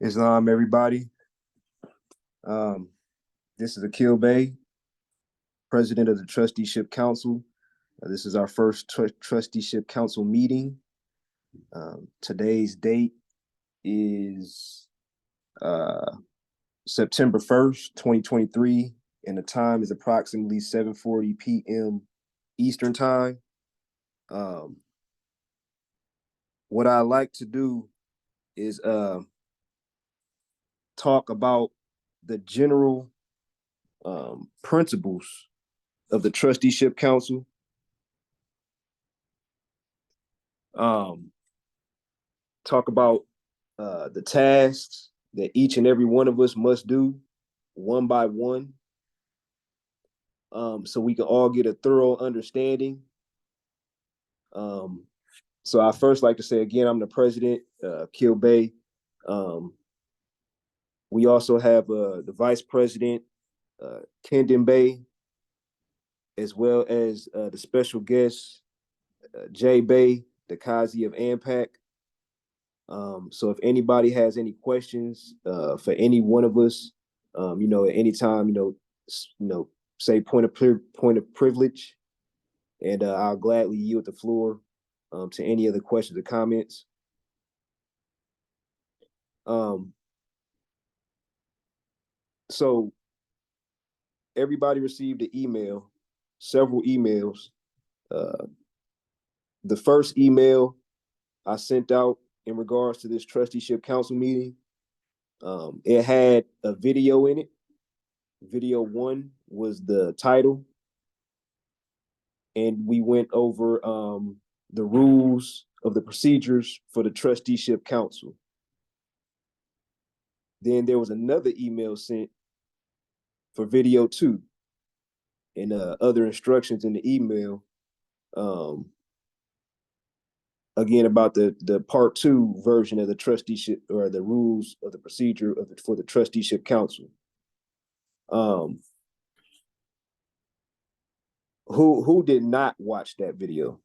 Islam, everybody. This is Akil Bey, president of the Trusteeship Council. This is our first Trusteeship Council meeting. Today's date is September 1st, 2023, and the time is approximately 7:40 p.m. Eastern Time. What I like to do is talk about the general principles of the Trusteeship Council. Talk about the tasks that each and every one of us must do one by one, so we can all get a thorough understanding. So I first like to say again, I'm the president, Kil Bay. We also have the vice president, Kendon Bay, as well as the special guest, Jay Bay, the Kazi of AMPAC. So if anybody has any questions for any one of us, at any time, say point of privilege, and I'll gladly yield the floor to any other questions or comments. So everybody received an email, several emails. The first email I sent out in regards to this trusteeship council meeting, it had a video in it. Video 1 was the title, and we went over the rules of the procedures for the trusteeship council. Then there was another email sent for video 2, and other instructions in the email. Again, about the part 2 version of the trusteeship, or the rules of the procedure for the trusteeship council. Who did not watch that video?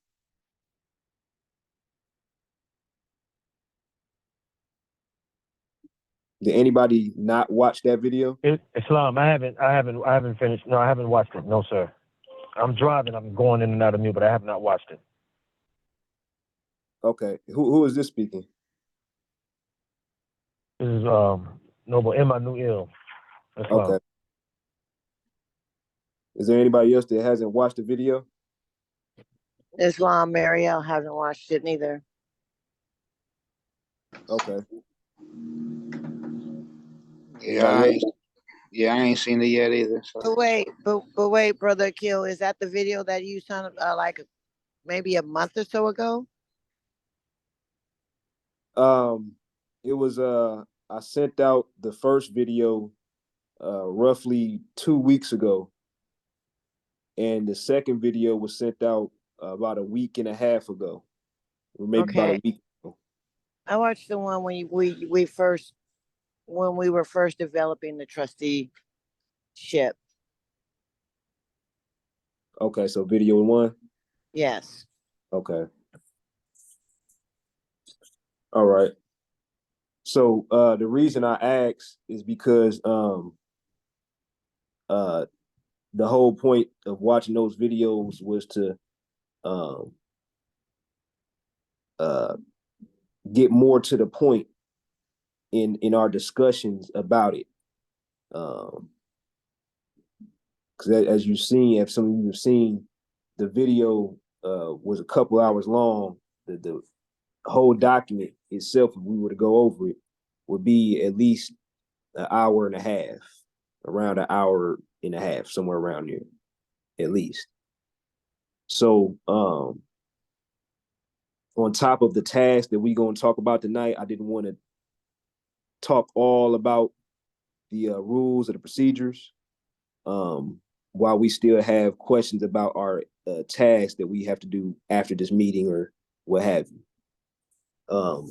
Did anybody not watch that video? Islam, I haven't finished. No, I haven't watched it. No, sir. I'm driving. I'm going in and out of mute, but I have not watched it. Okay. Who is this speaking? This is Noble Emmanuel. Islam. Okay. Is there anybody else that hasn't watched the video? Islam Mariel hasn't watched it neither. Okay. I ain't seen it yet either. So. But wait, brother Akil, is that the video that you sent like maybe a month or so ago? It was I sent out the first video roughly 2 weeks ago, and the second video was sent out about a week and a half ago, or maybe about a week ago. I watched the one when we were first developing the trusteeship. Okay, so video 1? Yes. Okay. All right. So the reason I asked is because the whole point of watching those videos was to get more to the point in our discussions about it. Because as you've seen, if some of you have seen, the video was a couple hours long. The whole document itself, if we were to go over it, would be at least an hour and a half, around an hour and a half, somewhere around there, at least. So on top of the task that we're going to talk about tonight, I didn't want to talk all about the rules or the procedures while we still have questions about our tasks that we have to do after this meeting or what have you.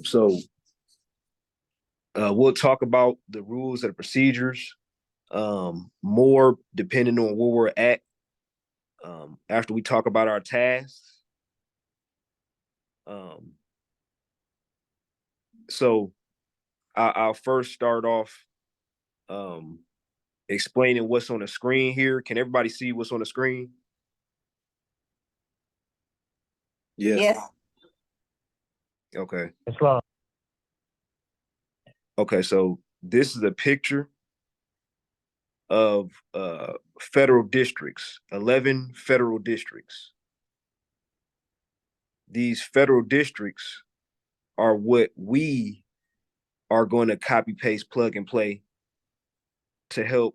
So we'll talk about the rules and the procedures more depending on where we're at after we talk about our tasks. So I'll first start off explaining what's on the screen here. Can everybody see what's on the screen? Yes. Yes. Okay. It's long. Okay, so this is a picture of federal districts, 11 federal districts. These federal districts are what we are going to copy, paste, plug, and play to help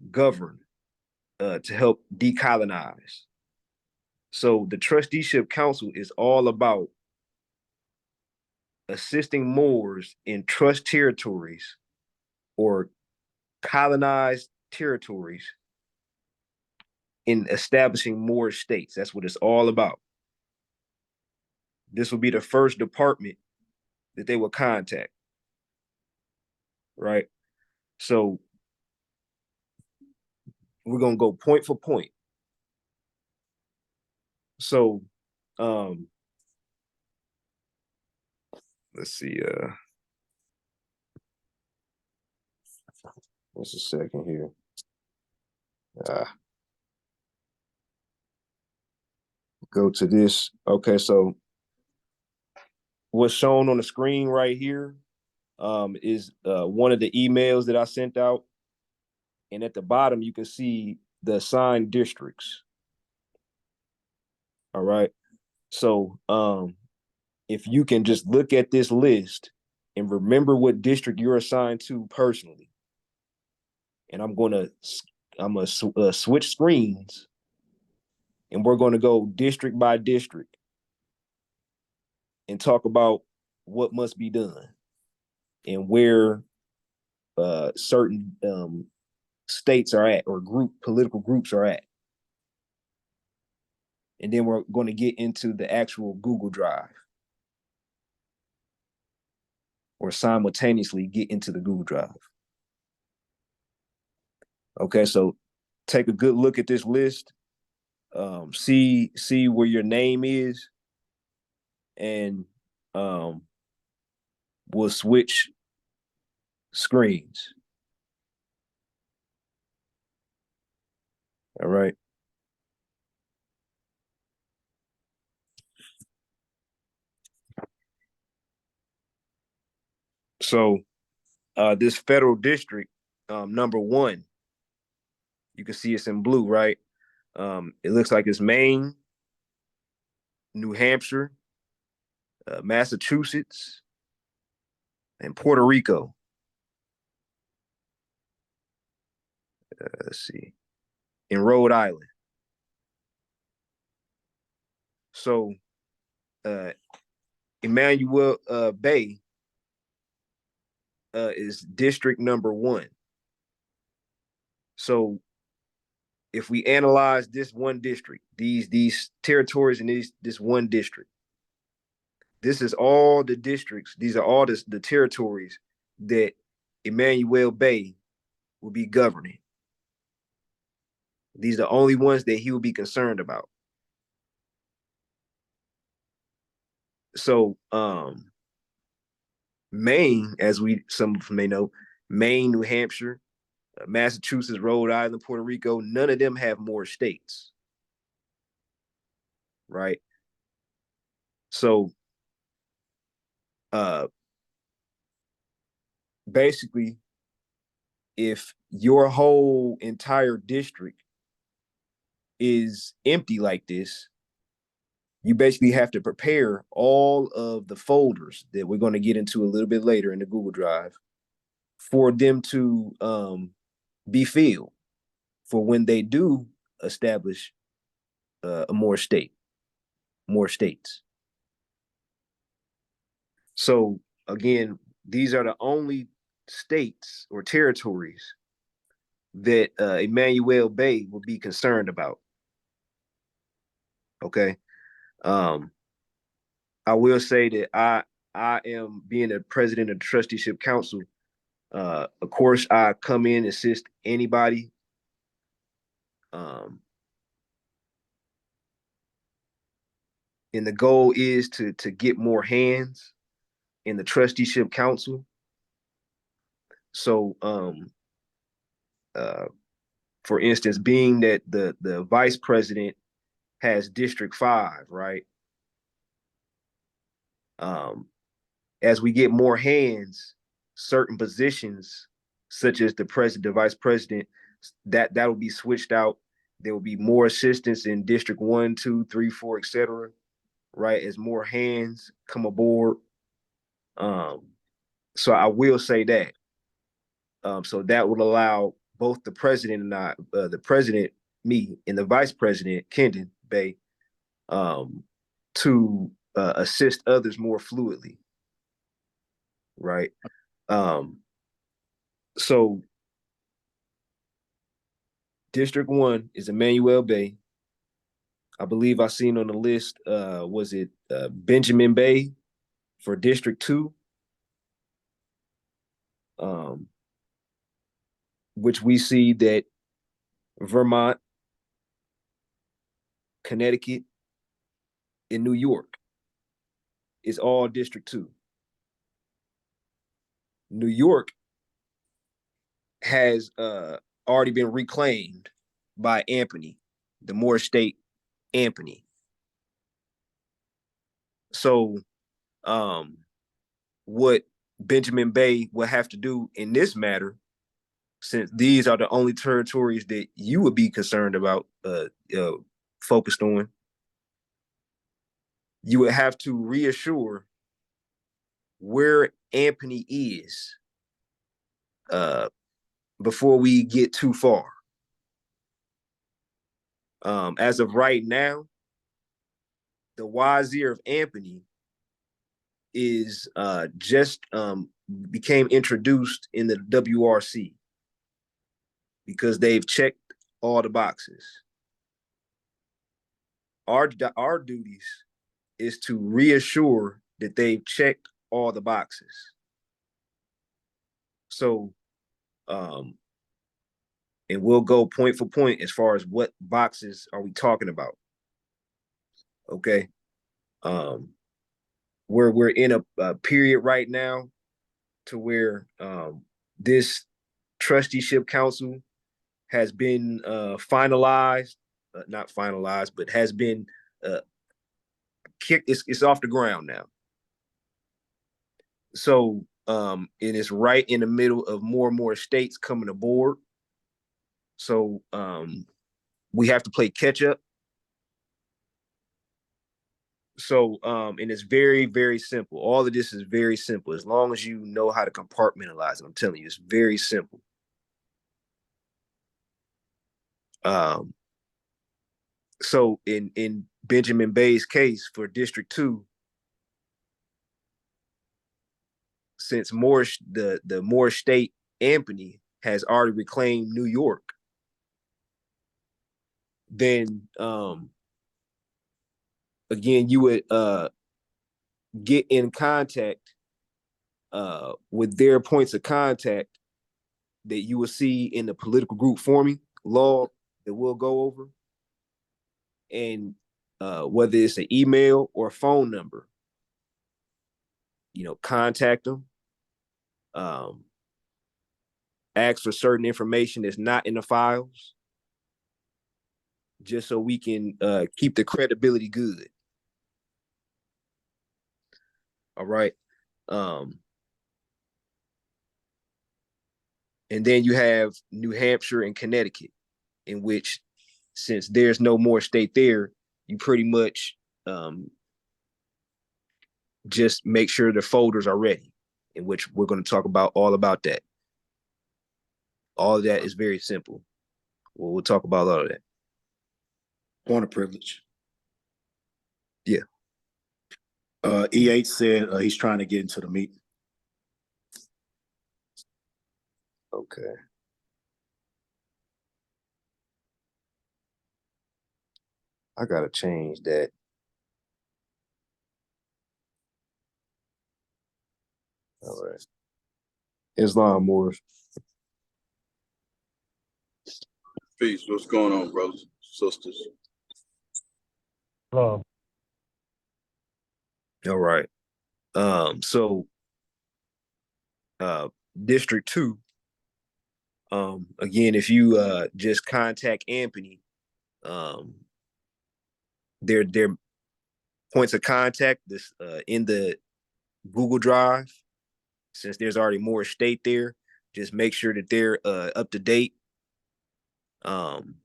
govern, to help decolonize. So the Trusteeship Council is all about assisting Moors in trust territories or colonized territories in establishing more states. That's what it's all about. This will be the first department that they will contact, right? So we're gonna go point for point. So let's see, what's a second here? Go to this. Okay, so what's shown on the screen right here is one of the emails that I sent out. And at the bottom, you can see the assigned districts. All right. So if you can just look at this list and remember what district you're assigned to personally. And I'm gonna switch screens, and we're gonna go district by district and talk about what must be done and where certain states are at or political groups are at. And then we're going to get into the actual Google Drive or simultaneously get into the Google Drive. Okay, so take a good look at this list. See where your name is, and we'll switch screens. All right. So this federal district, number 1, you can see it's in blue, right? It looks like it's Maine, New Hampshire, Massachusetts, and Puerto Rico. Let's see, in Rhode Island. So Emmanuel Bay is district number 1. So if we analyze this one district, these territories in this one district, this is all the districts. These are all the territories that Emmanuel Bay will be governing. These are the only ones that he will be concerned about. So Maine, as some may know, Maine, New Hampshire, Massachusetts, Rhode Island, Puerto Rico, none of them have more states. Right? So basically, if your whole entire district is empty like this, you basically have to prepare all of the folders that we're going to get into a little bit later in the Google Drive for them to be filled for when they do establish more states. So again, these are the only states or territories that Emmanuel Bay will be concerned about. Okay. I will say that I am being the president of the Trusteeship Council. Of course, I come in, assist anybody. And the goal is to get more hands in the Trusteeship Council So, for instance, being that the vice president has District 5, right? As we get more hands, certain positions, such as the president, the vice president, that will be switched out. There will be more assistants in District 1, 2, 3, 4, etc. Right, as more hands come aboard. So I will say that. So that would allow both the president and the president, me, and the vice president, Kendon Bay, to assist others more fluidly. Right. So District 1 is Emmanuel Bay. I believe I seen on the list, was it Benjamin Bay for District 2? Which we see that Vermont, Connecticut, and New York is all District 2. New York has already been reclaimed by Ampany, the Moore State Ampany. So what Benjamin Bay will have to do in this matter, since these are the only territories that you would be concerned about, focused on, you would have to reassure where Ampany is before we get too far. As of right now, the Wazir of Ampany is just became introduced in the WRC because they've checked all the boxes. Our duties is to reassure that they've checked all the boxes. So, and we'll go point for point as far as what boxes are we talking about. Okay. We're in a period right now to where this trusteeship council has been finalized, not finalized, but has been kicked. It's off the ground now. So it is right in the middle of more and more states coming aboard. So we have to play catch up. So and it's very, very simple. All of this is very simple. As long as you know how to compartmentalize it, I'm telling you, it's very simple. So in Benjamin Bay's case for District 2, since the Moore State Ampany has already reclaimed New York, then again you would get in contact with their points of contact that you will see in the political group forming log that we'll go over, and whether it's an email or a phone number, contact them. Ask for certain information that's not in the files, just so we can keep the credibility good. All right. And then you have New Hampshire and Connecticut, in which, since there's no more state there, you pretty much just make sure the folders are ready, in which we're going to talk about all about that. All of that is very simple. We'll talk about all of that. Point of privilege. Yeah. E8 said he's trying to get into the meeting. Okay. I gotta change that. All right. Islam Morris. Peace. What's going on, brothers, sisters? Hello. All right. So District 2 Again, if you just contact Anthony, their points of contact this in the Google Drive, since there's already more estate there, just make sure that they're up to date. And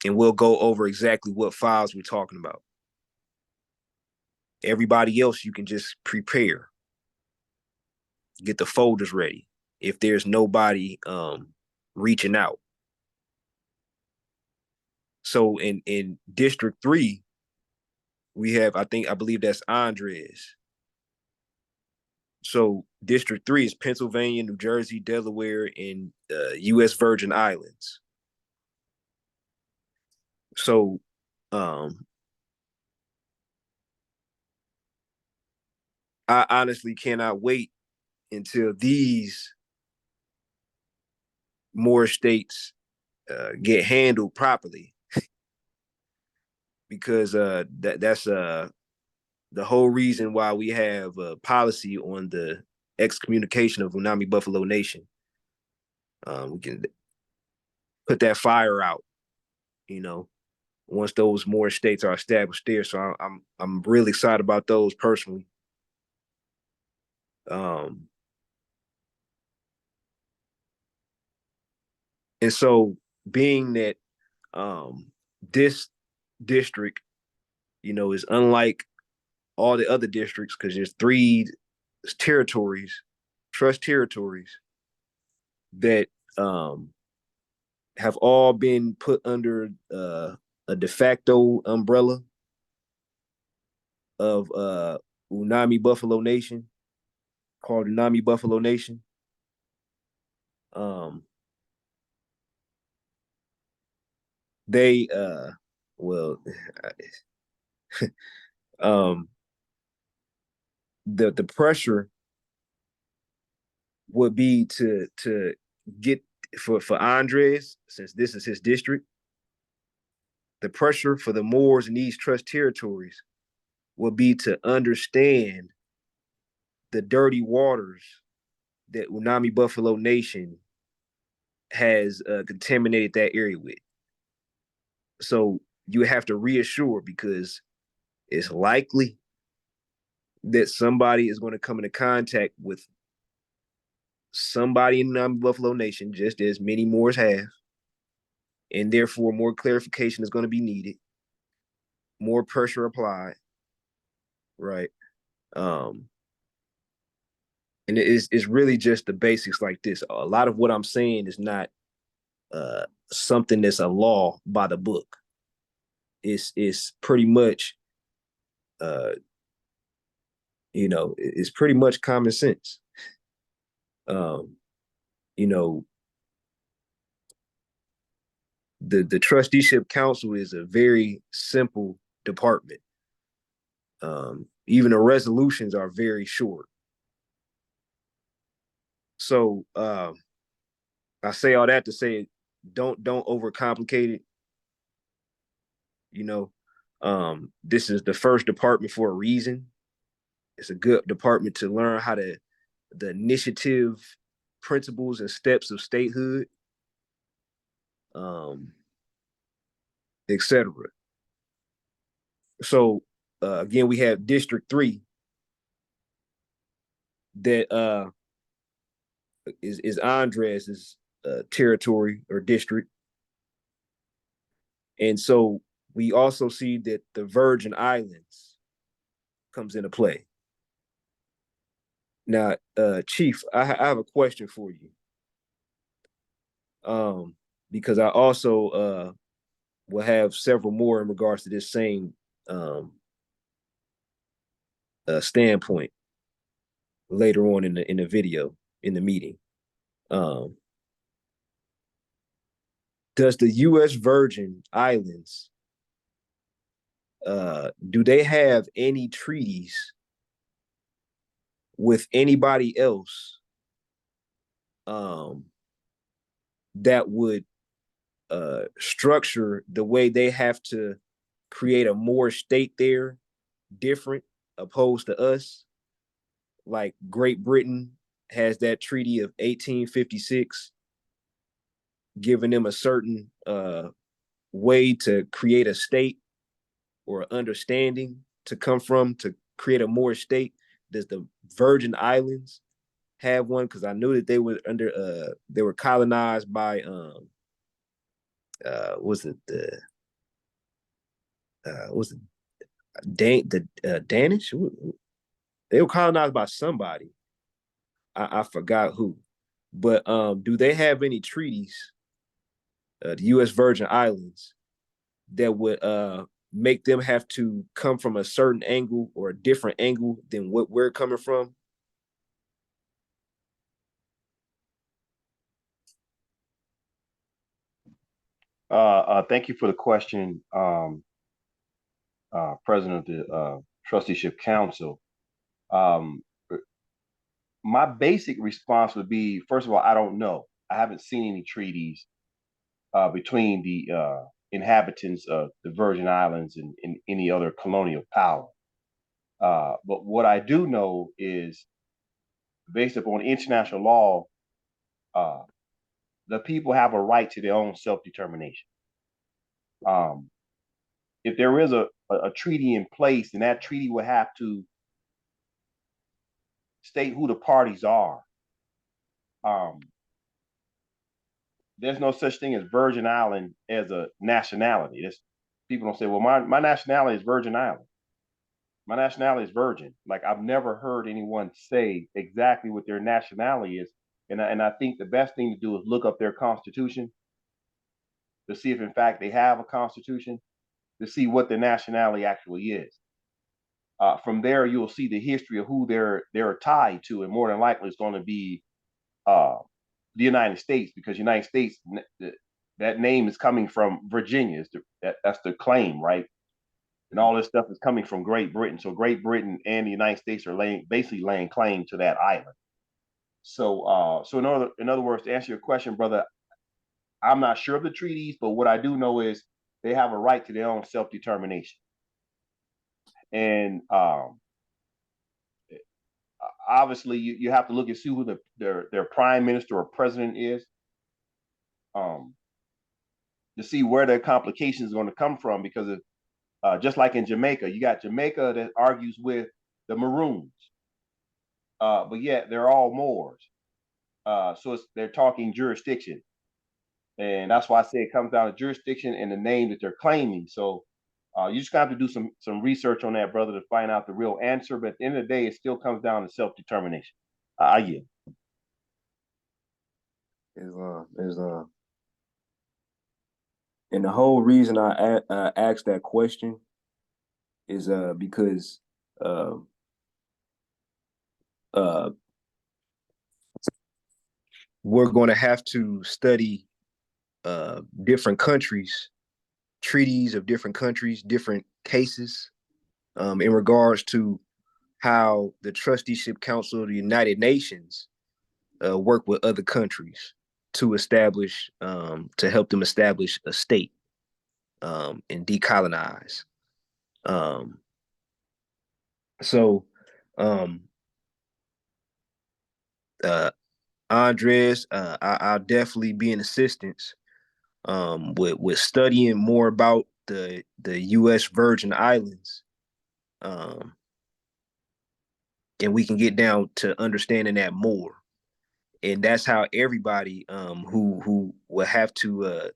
we'll go over exactly what files we're talking about. Everybody else, you can just prepare, get the folders ready if there's nobody reaching out. So in District 3, we have, I believe that's Andres. So District 3 is Pennsylvania, New Jersey, Delaware, and U.S. Virgin Islands. So I honestly cannot wait until these more states get handled properly, because that's the whole reason why we have a policy on the excommunication of Unami Buffalo Nation. We can put that fire out, once those more states are established there. So I'm really excited about those personally. And so, being that this district, is unlike all the other districts, because there's 3 territories, trust territories, that have all been put under a de facto umbrella of Unami Buffalo Nation, called Unami Buffalo Nation. They well the pressure would be to get for Andres, since this is his district. The pressure for the Moors in these trust territories will be to understand the dirty waters that Unami Buffalo Nation has contaminated that area with. So you have to reassure, because it's likely that somebody is going to come into contact with somebody in Unami Buffalo Nation, just as many Moors have, and therefore more clarification is going to be needed, more pressure applied, right? And it's really just the basics like this. A lot of what I'm saying is not something that's a law by the book. It's pretty much it's pretty much common sense. You know, the trusteeship council is a very simple department. Even the resolutions are very short. So I say all that to say, don't overcomplicate it. This is the first department for a reason. It's a good department to learn how the initiative principles and steps of statehood, etc. So again, we have District 3 that is Andres's territory or district. And so we also see that the Virgin Islands comes into play. Now, Chief, I have a question for you. Because I also will have several more in regards to this same standpoint later on in the video, in the meeting. Does the U.S. Virgin Islands do they have any treaties with anybody else that would structure the way they have to create a more state there different, opposed to us, like Great Britain has that treaty of 1856 giving them a certain way to create a state or understanding to come from to create a more state? Does the Virgin Islands have one? Because I knew that they were colonized by was it the was it Danish? They were colonized by somebody. I forgot who. But do they have any treaties, the U.S. Virgin Islands, that would make them have to come from a certain angle or a different angle than what we're coming from? Thank you for the question, President of the Trusteeship Council. My basic response would be, first of all, I don't know. I haven't seen any treaties between the inhabitants of the Virgin Islands and any other colonial power. But what I do know is, based upon international law, uh, the people have a right to their own self-determination. Um, if there is a treaty in place, then that treaty will have to state who the parties are. Um, there's no such thing as Virgin Island as a nationality. People don't say, well, my nationality is Virgin Island. My nationality is Virgin. Like, I've never heard anyone say exactly what their nationality is. And I think the best thing to do is look up their constitution to see if in fact they have a constitution, to see what their nationality actually is. From there, you'll see the history of who they're tied to, and more than likely it's going to be uh, the United States, because United States, that name is coming from Virginia. That's the claim, right? And all this stuff is coming from Great Britain. So Great Britain and the United States are basically laying claim to that island. So in other words, to answer your question, brother, I'm not sure of the treaties, but what I do know is they have a right to their own self-determination. And obviously, you have to look and see who their prime minister or president is, to see where their complications are going to come from. Because just like in Jamaica, you got Jamaica that argues with the Maroons, but yet they're all Moors. So they're talking jurisdiction. And that's why I say it comes down to jurisdiction and the name that they're claiming. So you just have to do some research on that, brother, to find out the real answer. But at the end of the day, it still comes down to self-determination. Yeah. And the whole reason I asked that question is because uh, uh, we're going to have to study different countries, treaties of different countries, different cases, in regards to how the Trusteeship Council of the United Nations work with other countries to establish, to help them establish a state, and decolonize. Um, so, um, uh, Andres, I'll definitely be in assistance with studying more about the U.S. Virgin Islands, um, and we can get down to understanding that more. And that's how everybody who will have to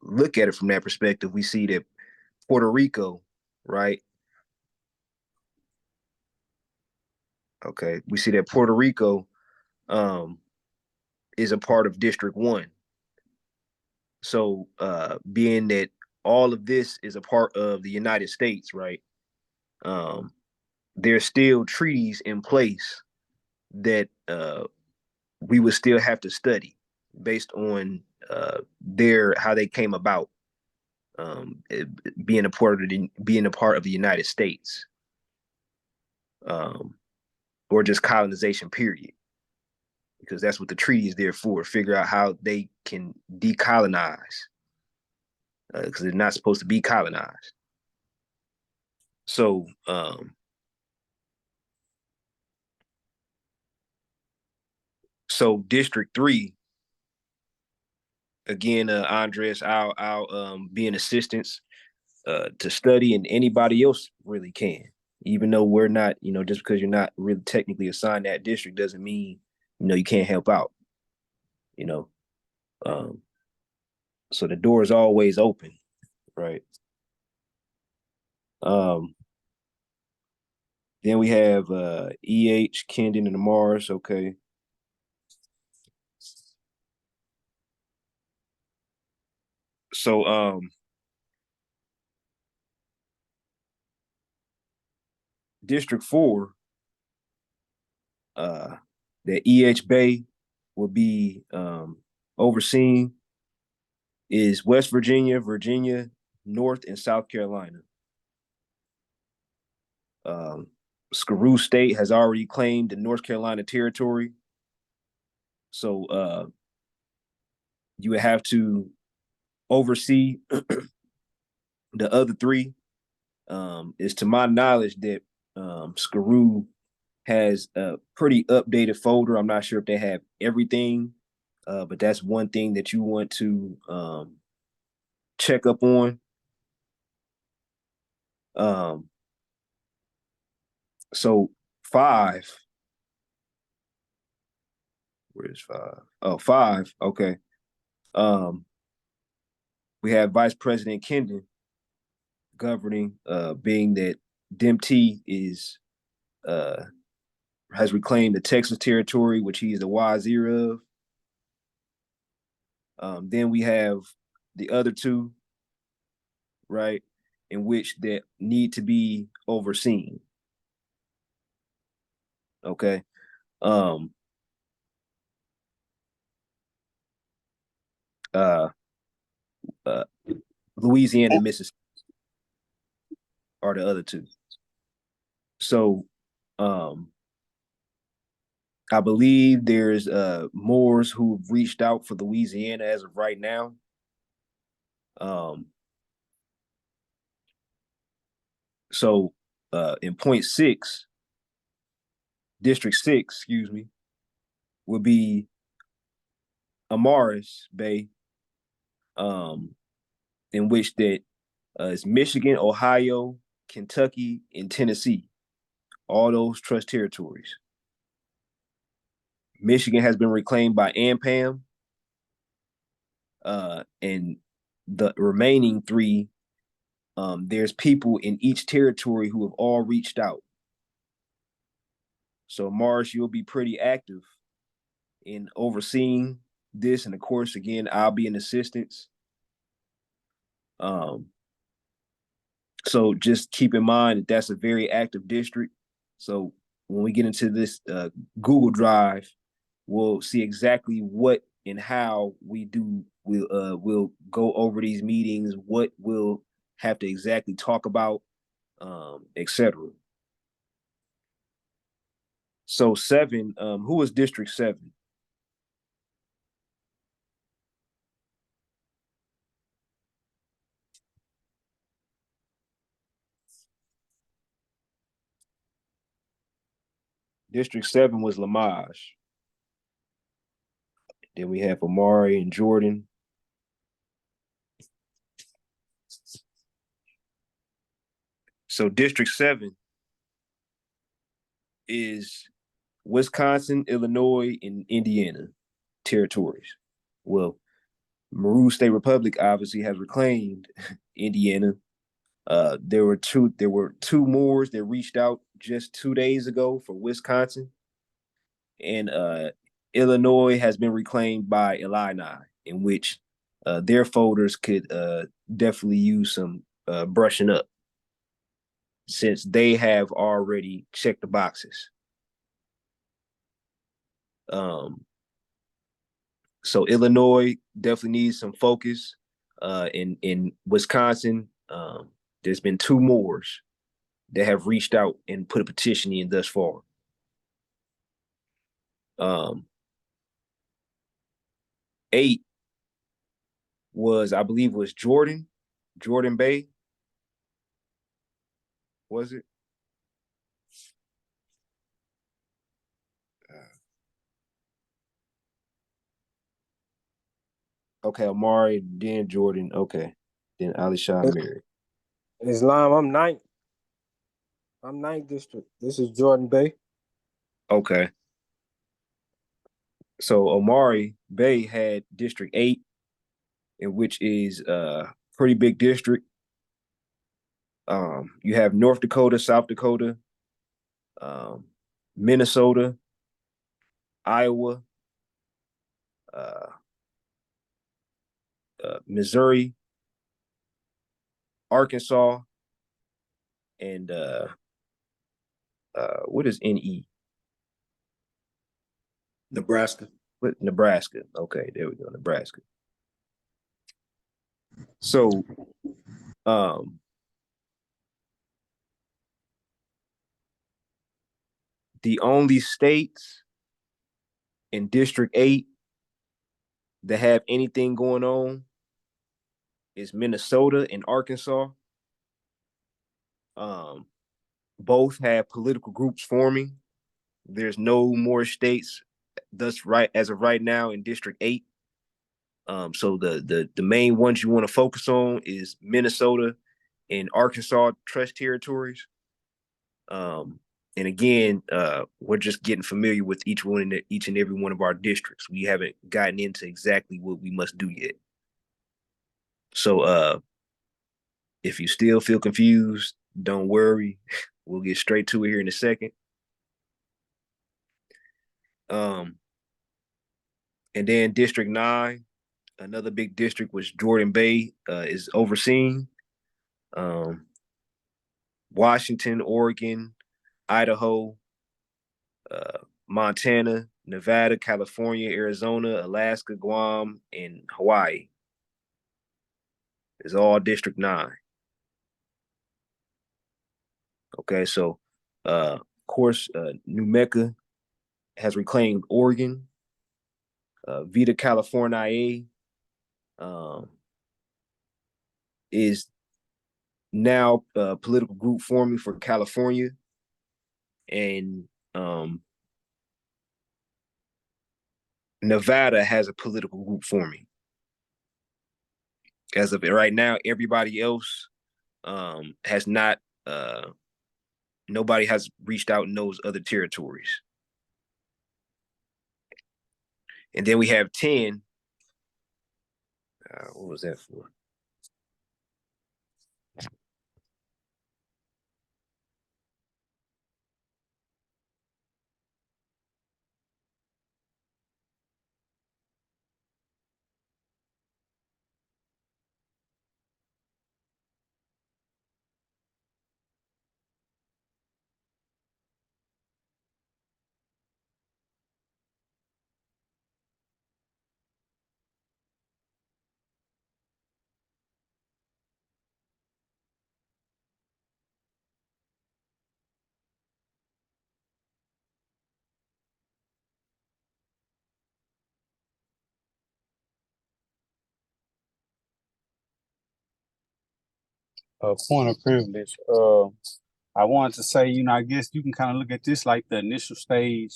look at it from that perspective. We see that Puerto Rico, right? Okay, we see that Puerto Rico um, is a part of District 1. So being that all of this is a part of the United States, right? Um, there's still treaties in place that we would still have to study based on their how they came about, being a part of the United States, or just colonization period, because that's what the treaty is there for. Figure out how they can decolonize, because they're not supposed to be colonized. So So District 3, again, Andres, I'll be an assistance to study, and anybody else really can. Even though we're not, just because you're not really technically assigned that district doesn't mean, you can't help out, you know. Um, so the door is always open, right? Um, then we have EH, Kendon, and Mars. Okay. So District 4, that EH Bay will be overseeing is West Virginia, Virginia, North, and South Carolina. Skaroo State has already claimed the North Carolina territory. So you would have to oversee the other three. It's to my knowledge that Skaroo has a pretty updated folder. I'm not sure if they have everything, but that's one thing that you want to check up on. Um, so 5, where's 5? Oh, 5. Okay. Um, we have Vice President Kendon governing, being that Demty is has reclaimed the Texas territory, which he is the wazir of. Then we have the other two, right, in which that need to be overseen. Okay. Um, uh, uh, Louisiana and Mississippi are the other two. So, I believe there's Moors who've reached out for Louisiana as of right now. Um, so in point 6, District 6, excuse me, would be Amaris Bay, um, in which that is Michigan, Ohio, Kentucky, and Tennessee, all those trust territories. Michigan has been reclaimed by AMPAM, and the remaining 3, there's people in each territory who have all reached out. So Mars, you'll be pretty active in overseeing this, and of course, again, I'll be an assistance. So just keep in mind that that's a very active district. So when we get into this Google Drive, we'll see exactly what and how we do. We'll go over these meetings, what we'll have to exactly talk about, etc. So 7, who was District 7? District 7 was Lamage. Then we have Amari and Jordan. So District 7 is Wisconsin, Illinois, and Indiana territories. Well, Maru State Republic obviously has reclaimed Indiana. There were two Moors that reached out just 2 days ago for Wisconsin, and Illinois has been reclaimed by Illini, in which their folders could definitely use some brushing up, since they have already checked the boxes. So Illinois definitely needs some focus. In Wisconsin, there's been 2 Moors that have reached out and put a petition in thus far. 8 was, I believe, was Jordan Bay. Was it? Okay, Amari, then Jordan. Okay, then Ali Shah Mary. Islam, I'm ninth. I'm ninth district. This is Jordan Bay. Okay. So Omari Bay had District 8, in which is a pretty big district. You have North Dakota, South Dakota, um, Minnesota, Iowa, uh, Missouri, Arkansas, and what is NE? Nebraska. What, Nebraska. Okay, there we go, Nebraska. So, um, the only states in District 8 that have anything going on is Minnesota and Arkansas. Um, both have political groups forming. There's no more states thus right as of right now in District 8. So the main ones you want to focus on is Minnesota and Arkansas trust territories. And again, we're just getting familiar with each and every one of our districts. We haven't gotten into exactly what we must do yet. So if you still feel confused, don't worry. We'll get straight to it here in a second. And then District 9, another big district which Jordan Bay is overseeing. Washington, Oregon, Idaho, Montana, Nevada, California, Arizona, Alaska, Guam, and Hawaii. It's all District 9. Okay, so of course, New Mecca has reclaimed Oregon. Vita Californiae is now a political group forming for California, and Nevada has a political group forming. As of right now, everybody else has not. Nobody has reached out in those other territories. And then we have 10. What was that for? Point of privilege. I wanted to say, I guess you can kind of look at this like the initial stage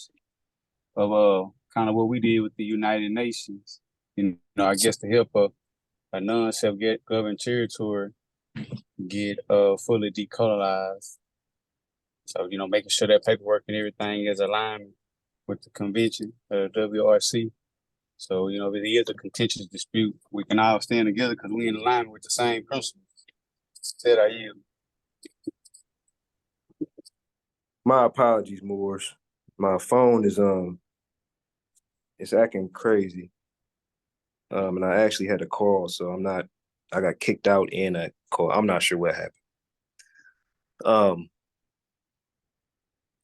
of kind of what we did with the United Nations. I guess to help a non-self-governed territory get fully decolonized. So, making sure that paperwork and everything is aligned with the convention, WRC. So, if it is a contentious dispute, we can all stand together because we in alignment with the same principles. Said I yield. My apologies, Moors. My phone is it's acting crazy. And I actually had a call, so I got kicked out and a call. I'm not sure what happened.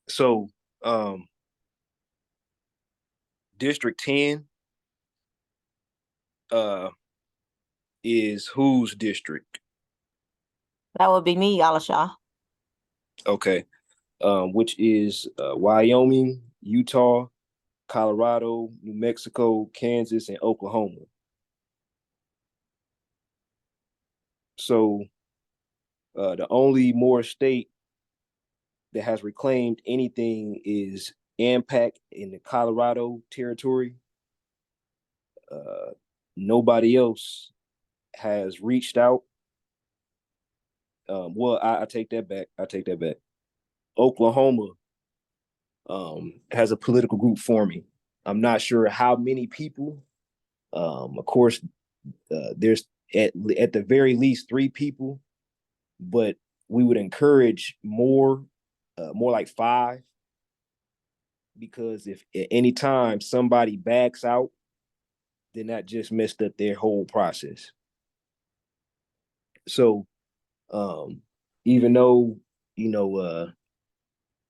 So District 10 is whose district? That would be me, Yalisha. Okay. Which is Wyoming, Utah, Colorado, New Mexico, Kansas, and Oklahoma. So the only more state that has reclaimed anything is AMPAC in the Colorado territory. nobody else has reached out. Well, I take that back. I take that back. Oklahoma has a political group forming. I'm not sure how many people. Of course, there's at the very least 3 people, but we would encourage more like 5, because if at any time somebody backs out, then that just messed up their whole process. So even though it would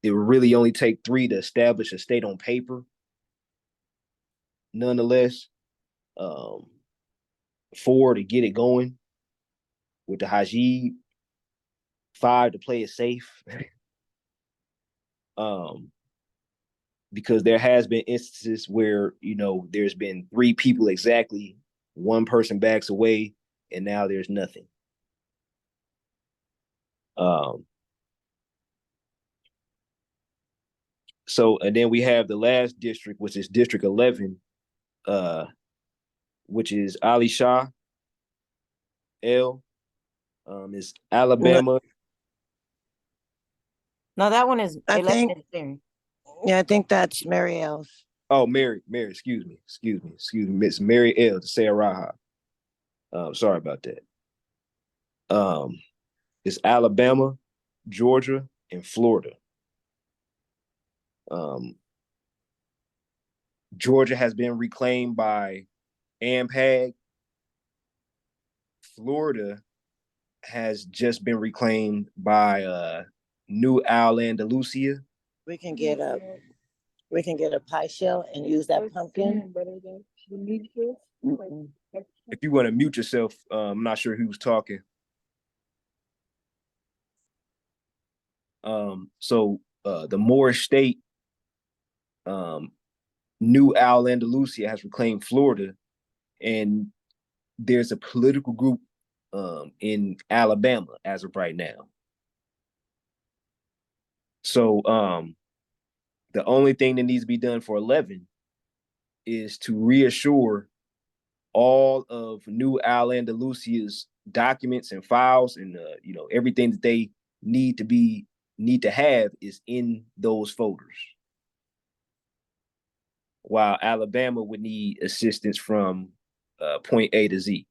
really only take 3 to establish a state on paper, nonetheless, 4 to get it going with the Hajid, 5 to play it safe. Because there has been instances where there's been 3 people exactly, one person backs away, and now there's nothing. So, and then we have the last district, which is District 11, which is Ali Shah L. Is Alabama. No, that one is I 11 think, is Mary. yeah, I think that's Mary L's. Oh, Mary, excuse me, Miss Mary L. to say Raha. Sorry about that. It's Alabama, Georgia, and Florida. Georgia has been reclaimed by AMPAG. Florida has just been reclaimed by New Al Andalusia. We can get a pie shell and use that pumpkin. If you want to mute yourself, I'm not sure who was talking. So the Moorish state, New Al Andalusia, has reclaimed Florida, and there's a political group in Alabama as of right now. So the only thing that needs to be done for 11 is to reassure all of New Al Andalusia's documents and files, and everything that they need to have is in those folders. While Alabama would need assistance from point A to Z.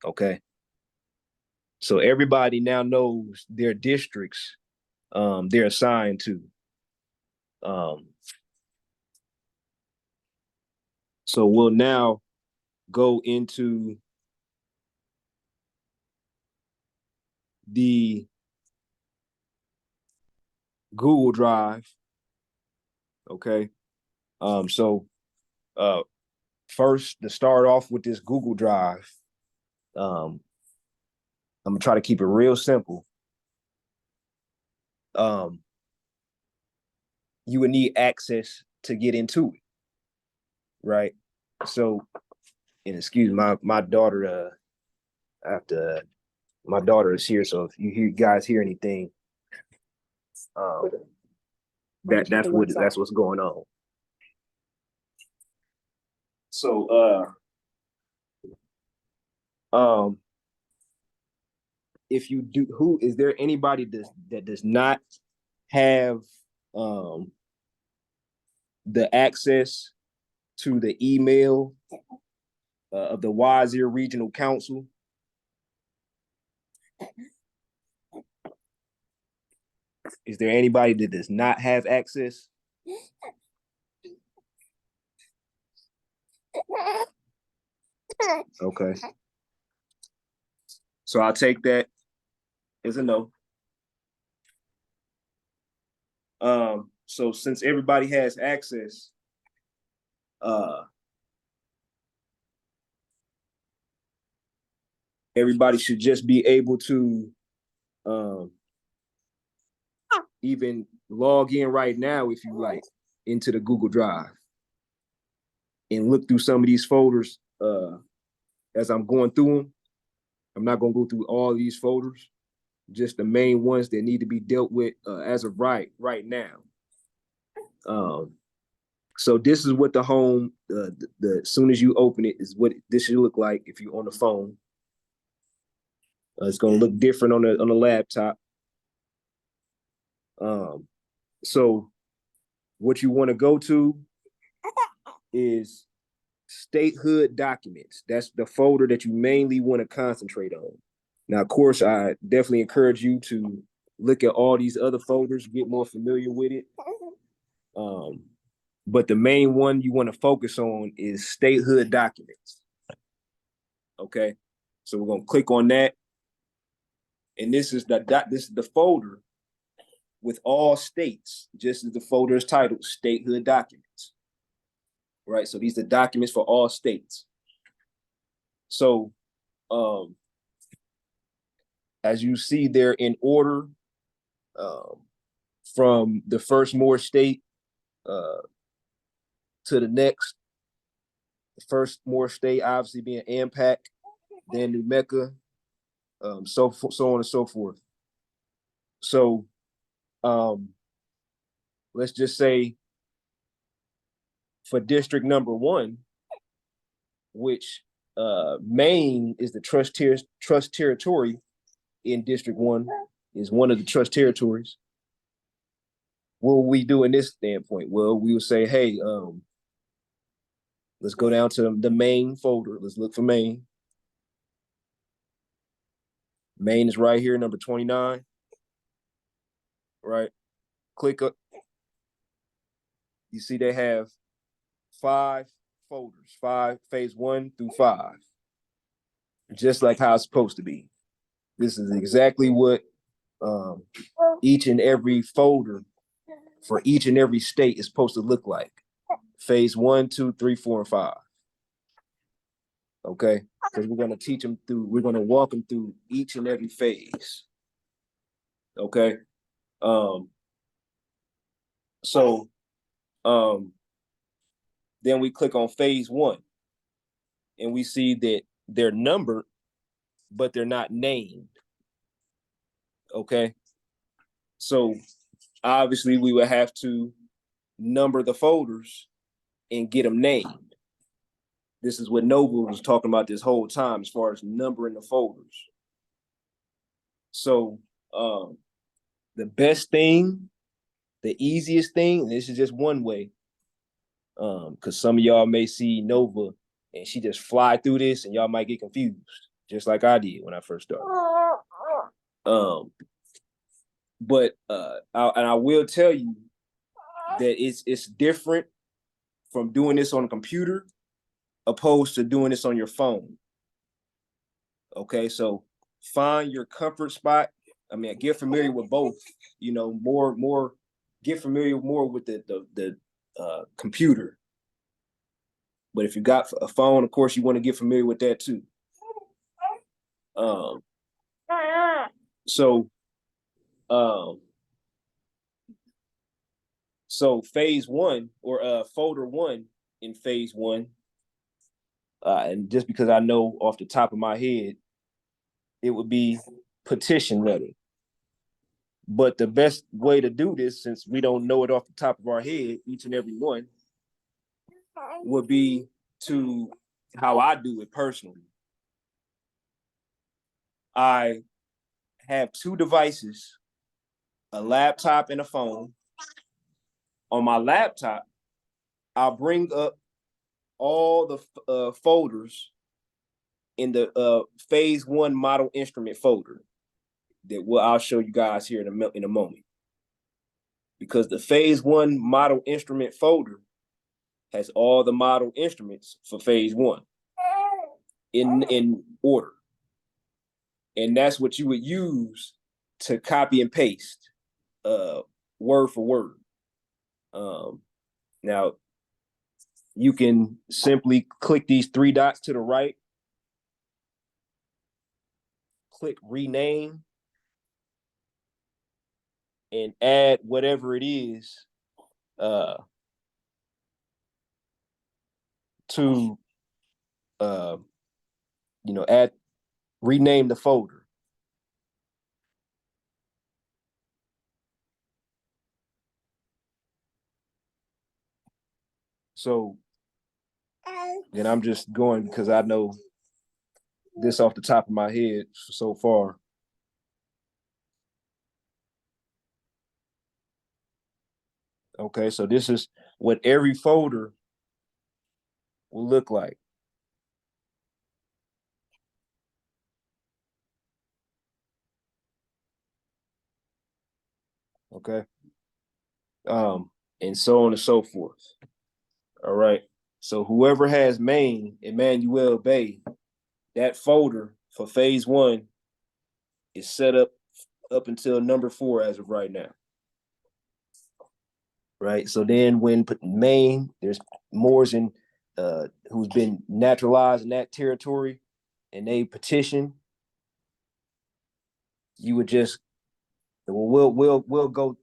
Okay. So everybody now knows their districts they're assigned to. So we'll now go into the Google Drive. Okay. So first, to start off with this Google Drive, I'm gonna try to keep it real simple. You would need access to get into it, right? So, and excuse my daughter. After my daughter is here, so if you guys hear anything, that's what's going on. So, if you do, is there anybody that does not have the access to the email of the Wazir Regional Council? Is there anybody that does not have access? Okay. So I'll take that as a no. So since everybody has access, everybody should just be able to even log in right now, if you like, into the Google Drive and look through some of these folders as I'm going through them. I'm not going to go through all these folders, just the main ones that need to be dealt with as of right now. So this is what the home, as soon as you open it, is what this should look like if you're on the phone. It's going to look different on the laptop. So what you want to go to is statehood documents. That's the folder that you mainly want to concentrate on. Now, of course, I definitely encourage you to look at all these other folders, get more familiar with it. But the main one you want to focus on is statehood documents. Okay, so we're gonna click on that, and this is the folder with all states, just as the folder is titled statehood documents. Right, so these are documents for all states. So, as you see, they're in order from the first more state to the next. The first more state obviously being AMPAC, then New Mecca, so on and so forth. So let's just say for district number 1, which Maine is the trust territory in District 1, is one of the trust territories. What will we do in this standpoint? Well, we will say, hey, let's go down to the Maine folder. Let's look for Maine. Maine is right here, number 29. Right? Click up. You see they have 5 folders, 5, phase 1 through 5. Just like how it's supposed to be. This is exactly what each and every folder for each and every state is supposed to look like. Phase 1, 2, 3, 4, and 5. Okay, because we're going to teach them through, we're going to walk them through each and every phase. Okay. So then we click on phase 1 and we see that they're numbered, but they're not named. Okay. So obviously we would have to number the folders and get them named. This is what Nova was talking about this whole time as far as numbering the folders. So the best thing, the easiest thing, and this is just one way, because some of y'all may see Nova and she just fly through this and y'all might get confused, just like I did when I first started. But I will tell you that it's different from doing this on a computer opposed to doing this on your phone. Okay, so find your comfort spot. I mean, get familiar with both. You know, more get familiar more with the computer. But if you got a phone, of course, you want to get familiar with that too. So phase 1 or folder 1 in phase 1, and just because I know off the top of my head, it would be petition letter. But the best way to do this, since we don't know it off the top of our head, each and every one, would be to how I do it personally. I have 2 devices, a laptop and a phone. On my laptop, I'll bring up all the folders in the phase 1 model instrument folder that I'll show you guys here in a moment. Because the phase 1 model instrument folder has all the model instruments for phase 1 in order. And that's what you would use to copy and paste word for word. Now, you can simply click these 3 dots to the right, click rename, and add whatever it is to rename the folder. So and I'm just going because I know this off the top of my head so far. Okay, so this is what every folder will look like. Okay. And so on and so forth. All right. So whoever has main, Emmanuel Bay, that folder for phase 1 is set up until number 4 as of right now. Right. So then when main, there's Moors in who's been naturalized in that territory and they petition, you would just we'll go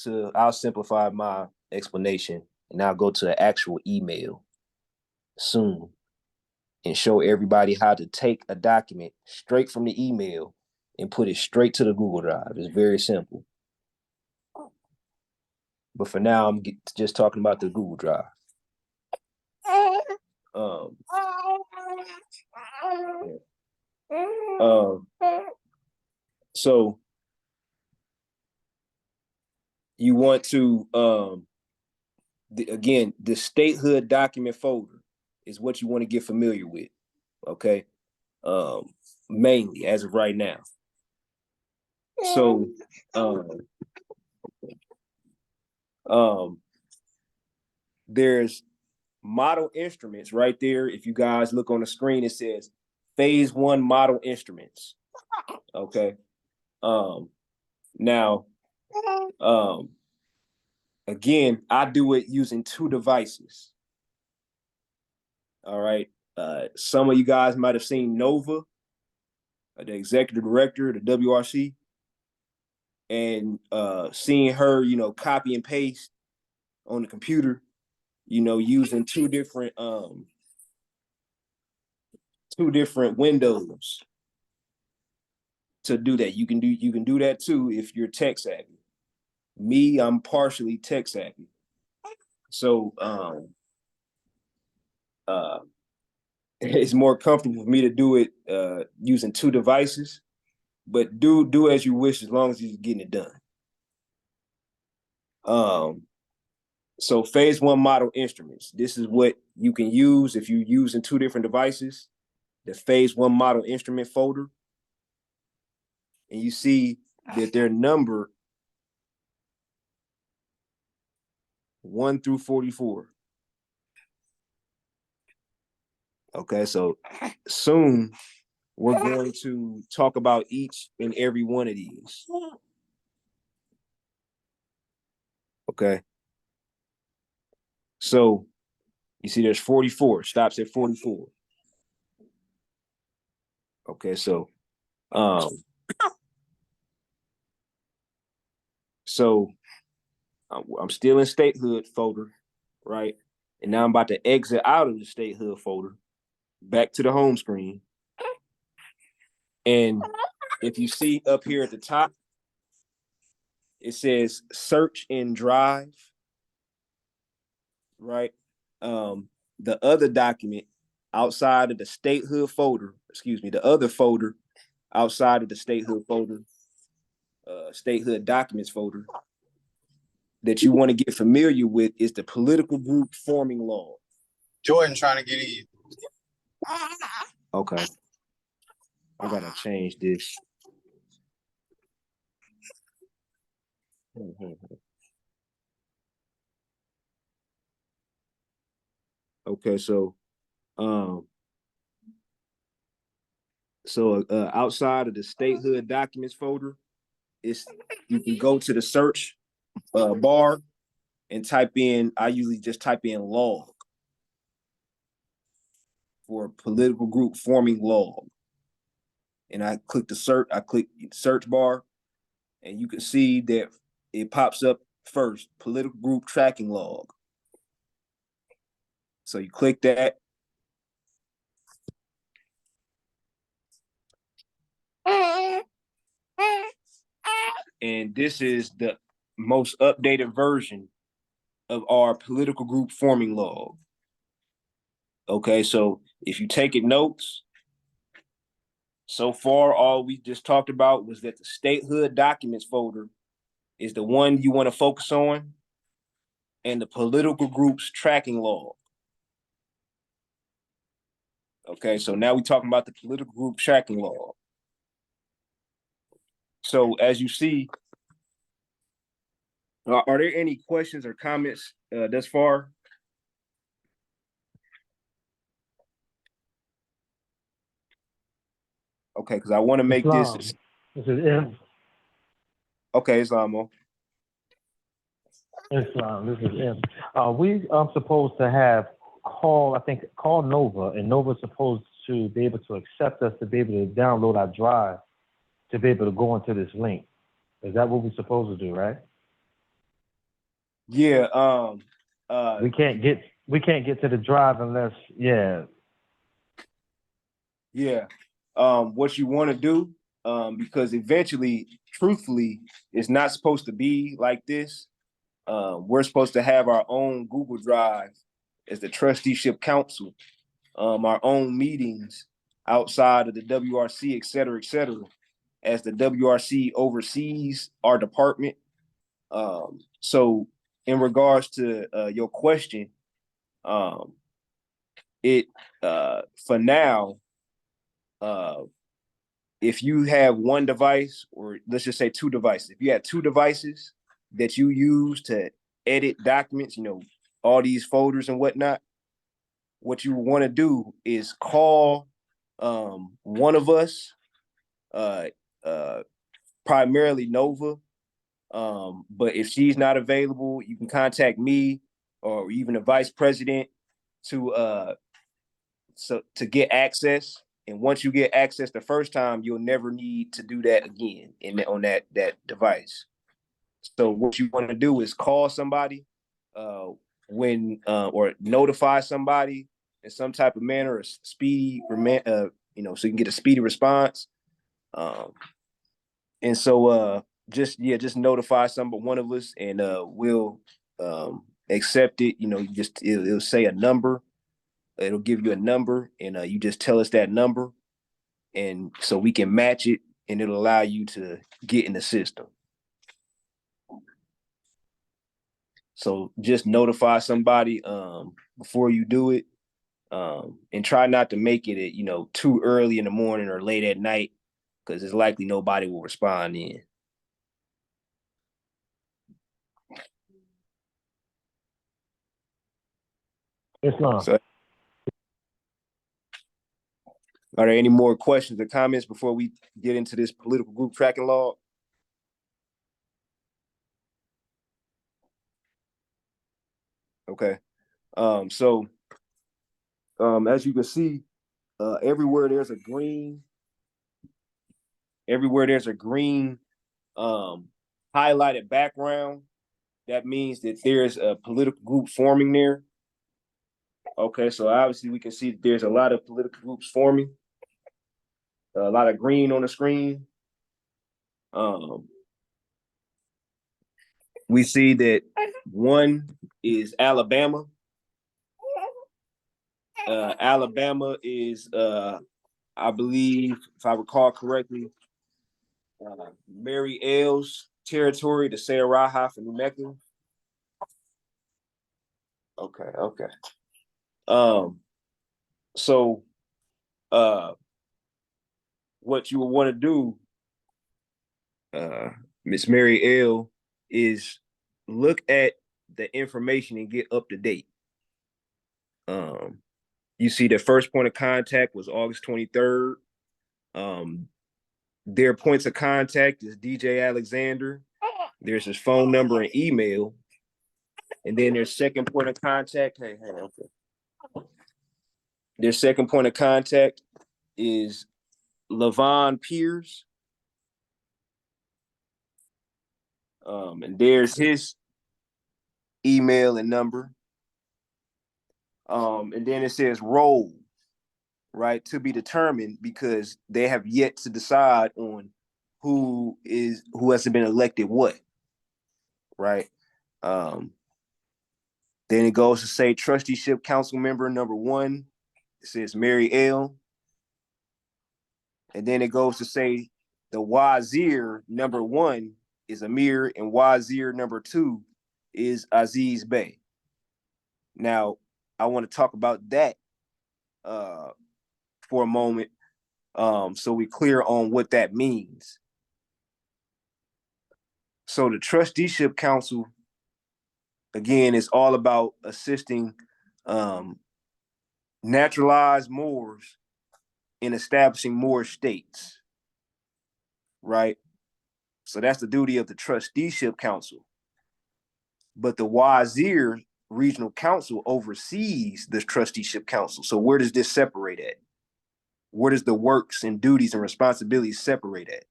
to, I'll simplify my explanation and I'll go to the actual email soon and show everybody how to take a document straight from the email and put it straight to the Google Drive. It's very simple. But for now, I'm just talking about the Google Drive. So you want to again, the statehood document folder is what you want to get their with. Okay. Mainly as of right now. So there's model instruments right there. If you guys look on the screen, it says phase 1 model instruments. Okay. Now, again, I do it using 2 devices. All right. Some of you guys might have seen Nova, the executive director, the WRC, and seeing her, copy and paste on the computer, using two different windows to do that. You can do that too if you're tech savvy. Me, I'm partially tech savvy. So it's more comfortable for me to do it using 2 devices, but do as you wish as long as you're getting it done. So phase 1 model instruments. This is what you can use if you're using 2 different devices. The phase 1 model instrument folder. And you see that they're numbered 1 through 44. Okay, so soon we're going to talk about each and every one of these. Okay. So you see there's 44, stops at 44. Okay, so I'm still in statehood folder, right? And now I'm about to exit out of the statehood folder, back to the home screen. And if you see up here at the top, it says search in Drive, right? The other document outside of the statehood folder, the other folder outside of the statehood folder, statehood documents folder that you want to get familiar with is the political group forming log. Jordan trying to get in. Okay. I gotta change this. Okay, so outside of the statehood documents folder, you can go to the search bar and type in, I usually just type in log for political group forming log. And I click search bar, and you can see that it pops up first, political group tracking log. So you click that. And this is the most updated version of our political group forming log. Okay, so if you taking notes, so far all we just talked about was that the statehood documents folder is the one you want to focus on, and the political group's tracking log. Okay, so now we're talking about the political group tracking log. So as you see, are there any questions or comments thus far? Okay, because I want to make Islam. this. This is M. Okay, Islamo. Islam. This is M. We are supposed to have call Nova, and Nova's supposed to be able to accept us to be able to download our drive to be able to go into this link. Is that what we're supposed to do, right? Yeah. We can't get to the drive unless Yeah. What you want to do, because eventually, truthfully, it's not supposed to be like this. We're supposed to have our own Google Drive as the Trusteeship Council, our own meetings outside of the WRC, et cetera, as the WRC oversees our department. So in regards to your question, it for now, if you have one device, or let's just say two devices, if you have two devices that you use to edit documents, all these folders and whatnot, what you want to do is call one of us, uh, uh, primarily Nova. But if she's not available, you can contact me or even the vice president to to get access. And once you get access the first time, you'll never need to do that again on that device. So what you want to do is call somebody when or notify somebody in some type of manner, a speedy, so you can get a speedy response. And so just notify one of us, and we'll accept it. It'll say a number. It'll give you a number, and you just tell us that number, and so we can match it, and it'll allow you to get in the system. So just notify somebody before you do it, and try not to make it at too early in the morning or late at night, because it's likely nobody will respond in. Islam. So, are there any more questions or comments before we get into this political group tracking log? Okay. So as you can see, everywhere there's a green highlighted background, that means that there's a political group forming there. Okay, so obviously we can see that there's a lot of political groups forming, a lot of green on the screen. We see that one is Alabama. Alabama is, I believe, if I recall correctly, Mary L's territory, the Sayaraha for New Mexico. Okay. So what you will want to do, Miss Mary L, is look at the information and get up to date. You see the first point of contact was August 23rd. Their points of contact is DJ Alexander. There's his phone number and email. And then their second point of contact, their second point of contact is Levon Pierce. And there's his email and number. And then it says role, right, to be determined, because they have yet to decide on who has been elected what, right? Then it goes to say trusteeship council member number 1. It says Mary L. And then it goes to say the wazir number 1 is Amir and wazir number 2 is Aziz Bey. Now, I want to talk about that for a moment, so we're clear on what that means. So the trusteeship council, again, is all about assisting naturalized Moors in establishing Moor states, right? So that's the duty of the trusteeship council. But the Wazir Regional Council oversees the trusteeship council. So where does this separate at? Where does the works and duties and responsibilities separate at?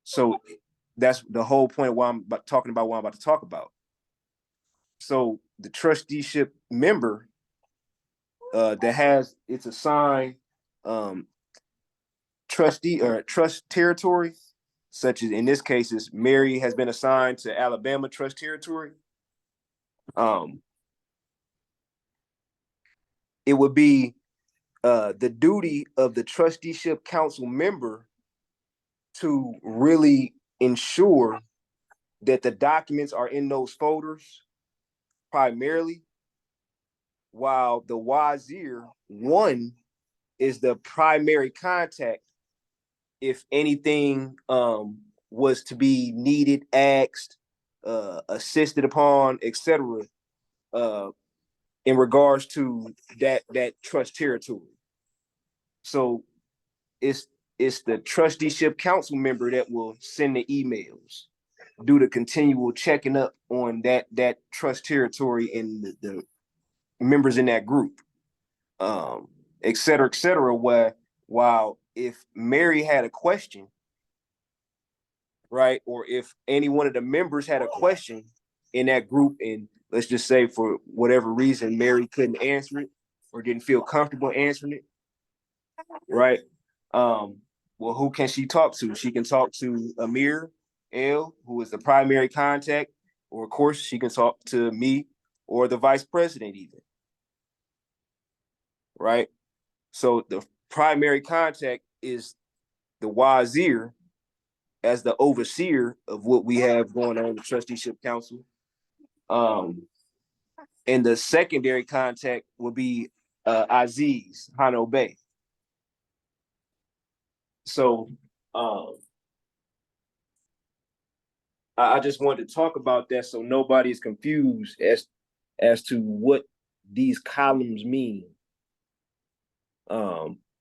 So that's the whole point of why I'm talking about what I'm about to talk about. So the trusteeship member that has its assigned trustee or trust territory, such as in this case, is Mary has been assigned to Alabama Trust Territory. It would be the duty of the trusteeship council member to really ensure that the documents are in those folders primarily, while the wazir 1 is the primary contact if anything was to be needed, asked, assisted upon, etc., in regards to that trust territory. So it's the trusteeship council member that will send the emails, do the continual checking up on that trust territory and the members in that group, et cetera, where while if Mary had a question, right, or if any one of the members had a question in that group, and let's just say for whatever reason Mary couldn't answer it or didn't feel comfortable answering it, right? Well, who can she talk to? She can talk to Amir L, who is the primary contact, or of course she can talk to me or the vice president even, right? So the primary contact is the wazir as the overseer of what we have going on in the trusteeship council. And the secondary contact will be Aziz Hano Bey. So I just wanted to talk about that so nobody is confused as to what these columns mean.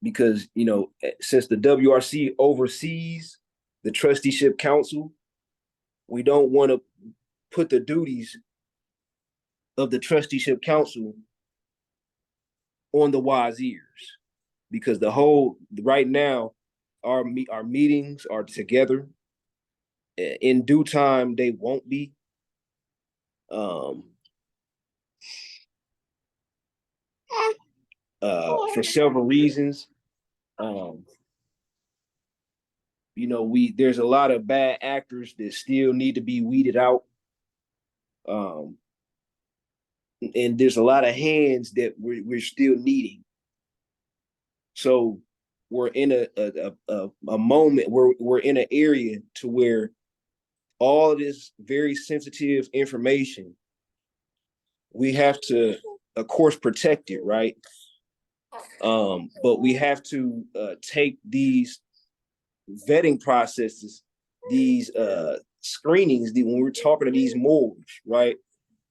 Because, you know, since the WRC oversees the trusteeship council, we don't want to put the duties of the trusteeship council on the wazirs, because the whole right now our meetings are together. In due time they won't be, for several reasons. You know, there's a lot of bad actors that still need to be weeded out. And there's a lot of hands that we're still needing. So we're in a moment where we're in an area to where all this very sensitive information, we have to, of course, protect it, right? But we have to take these vetting processes, these screenings, when we're talking to these Moors, right?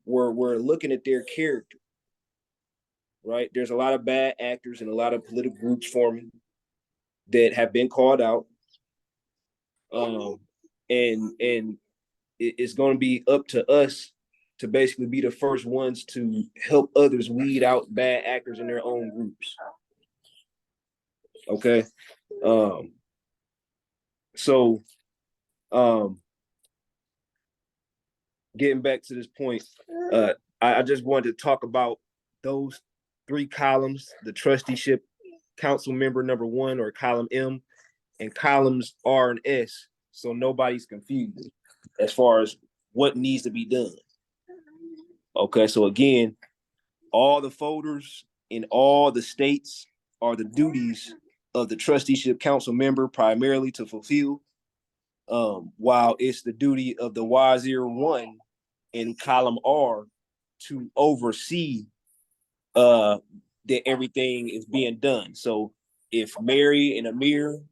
We're looking at their character, right? There's a lot of bad actors and a lot of political groups forming that have been called out. And it's going to be up to us to basically be the first ones to help others weed out bad actors in their own groups. Okay. So getting back to this point, I just wanted to talk about those 3 columns: the trusteeship council member number 1, or column M, and columns R and S, so nobody's confused as far as what needs to be done. Okay, so again, all the folders in all the states are the duties of the trusteeship council member primarily to fulfill, while it's the duty of the wazir one in column R to oversee that everything is being done. So if Mary and Amir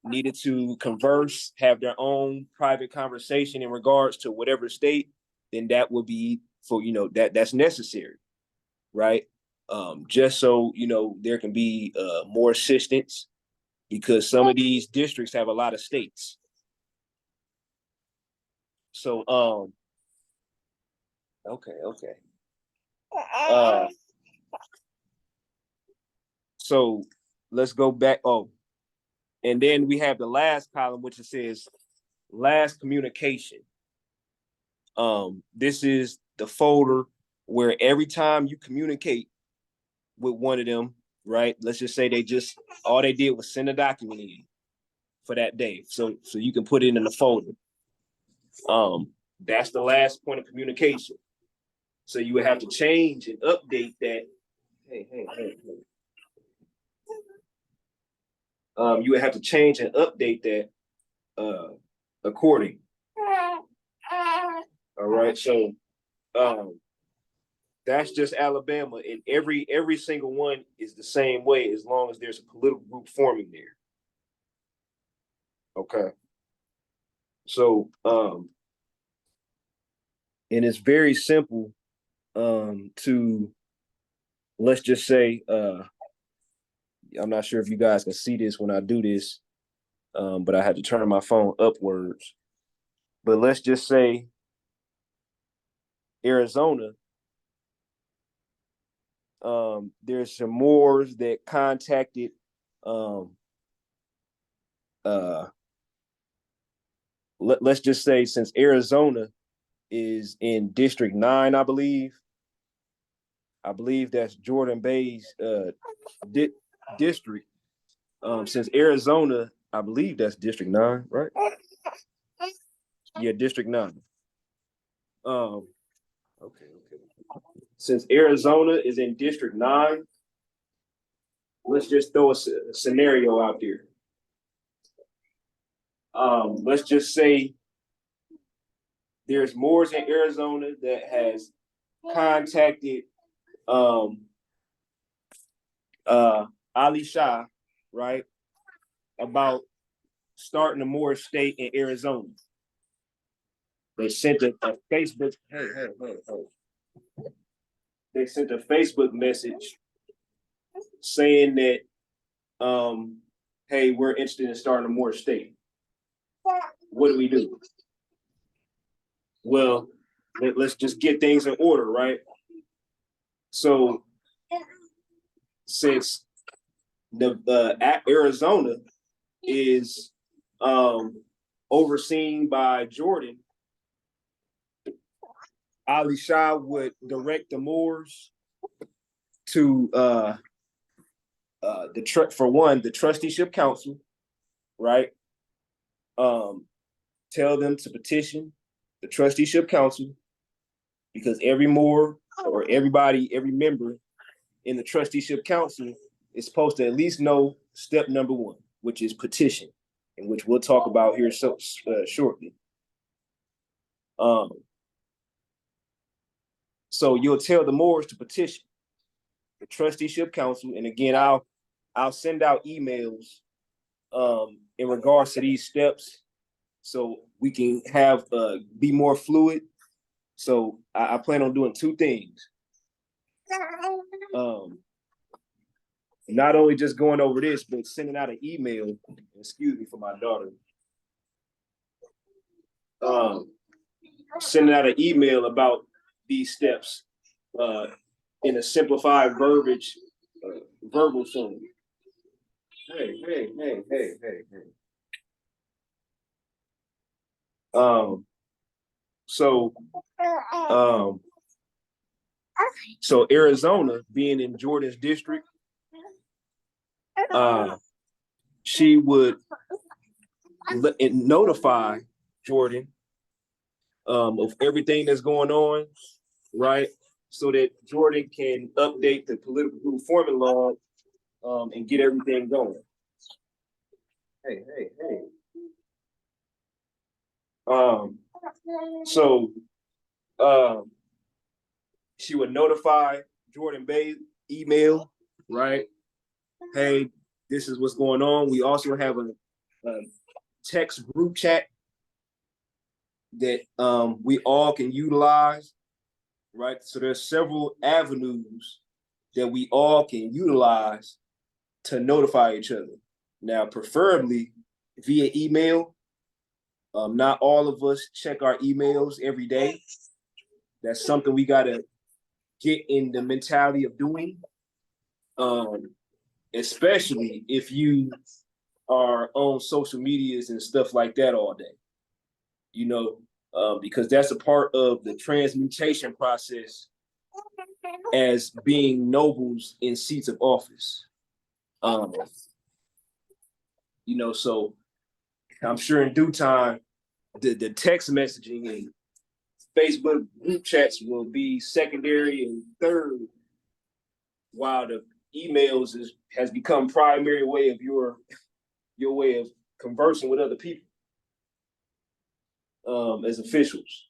needed to converse, have their own private conversation in regards to whatever state, then that would be for, that's necessary, right? Just so, there can be more assistance because some of these districts have a lot of states. So, okay. So let's go back. Oh, and then we have the last column, which it says last communication. This is the folder where every time you communicate with one of them, right? Let's just say all they did was send a document in for that day. So you can put it in the folder. That's the last point of communication. So you would have to change and update that. Hey. You would have to change and update that according. All right. So that's just Alabama, and every single one is the same way as long as there's a political group forming there. Okay. So and it's very simple to, let's just say, I'm not sure if you guys can see this when I do this, but I had to turn my phone upwards. But let's just say Arizona, there's some Moors that contacted let's just say, since Arizona is in District 9, I believe that's Jordan Bay's district. Since Arizona, I believe that's District 9, right? Yeah, District 9. Okay. Since Arizona is in District 9, let's just throw a scenario out there. Let's just say there's Moors in Arizona that has contacted Ali Shah, right, about starting a Moor state in Arizona. They sent a Facebook. Hey. They sent a Facebook message saying that, hey, we're interested in starting a Moor state. What do we do? Well, let's just get things in order, right? So, since the Arizona is overseen by Jordan, Ali Shah would direct the Moors to the trusteeship council, right? Tell them to petition the trusteeship council, because every Moor or every member in the trusteeship council is supposed to at least know step number 1, which is petition, and which we'll talk about here shortly. So you'll tell the Moors to petition the trusteeship council, and again, I'll send out emails in regards to these steps, so we can have be more fluid. So I plan on doing 2 things. Not only just going over this, but sending out an email. Excuse me for my daughter. Sending out an email about these steps in a simplified verbiage, verbal form. Hey. So Arizona, being in Jordan's district, she would notify Jordan of everything that's going on, right? so that Jordan can update the political group forming log and get everything going. Hey. So she would notify Jordan Bay email, right? Hey, this is what's going on. We also have a text group chat that we all can utilize, right? So there's several avenues that we all can utilize to notify each other. Now, preferably via email. Not all of us check our emails every day. That's something we gotta get in the mentality of doing. Especially if you are on social medias and stuff like that all day, because that's a part of the transmutation process as being nobles in seats of office. So I'm sure in due time, the text messaging and Facebook group chats will be secondary and third, while the emails has become primary way of your way of conversing with other people as officials.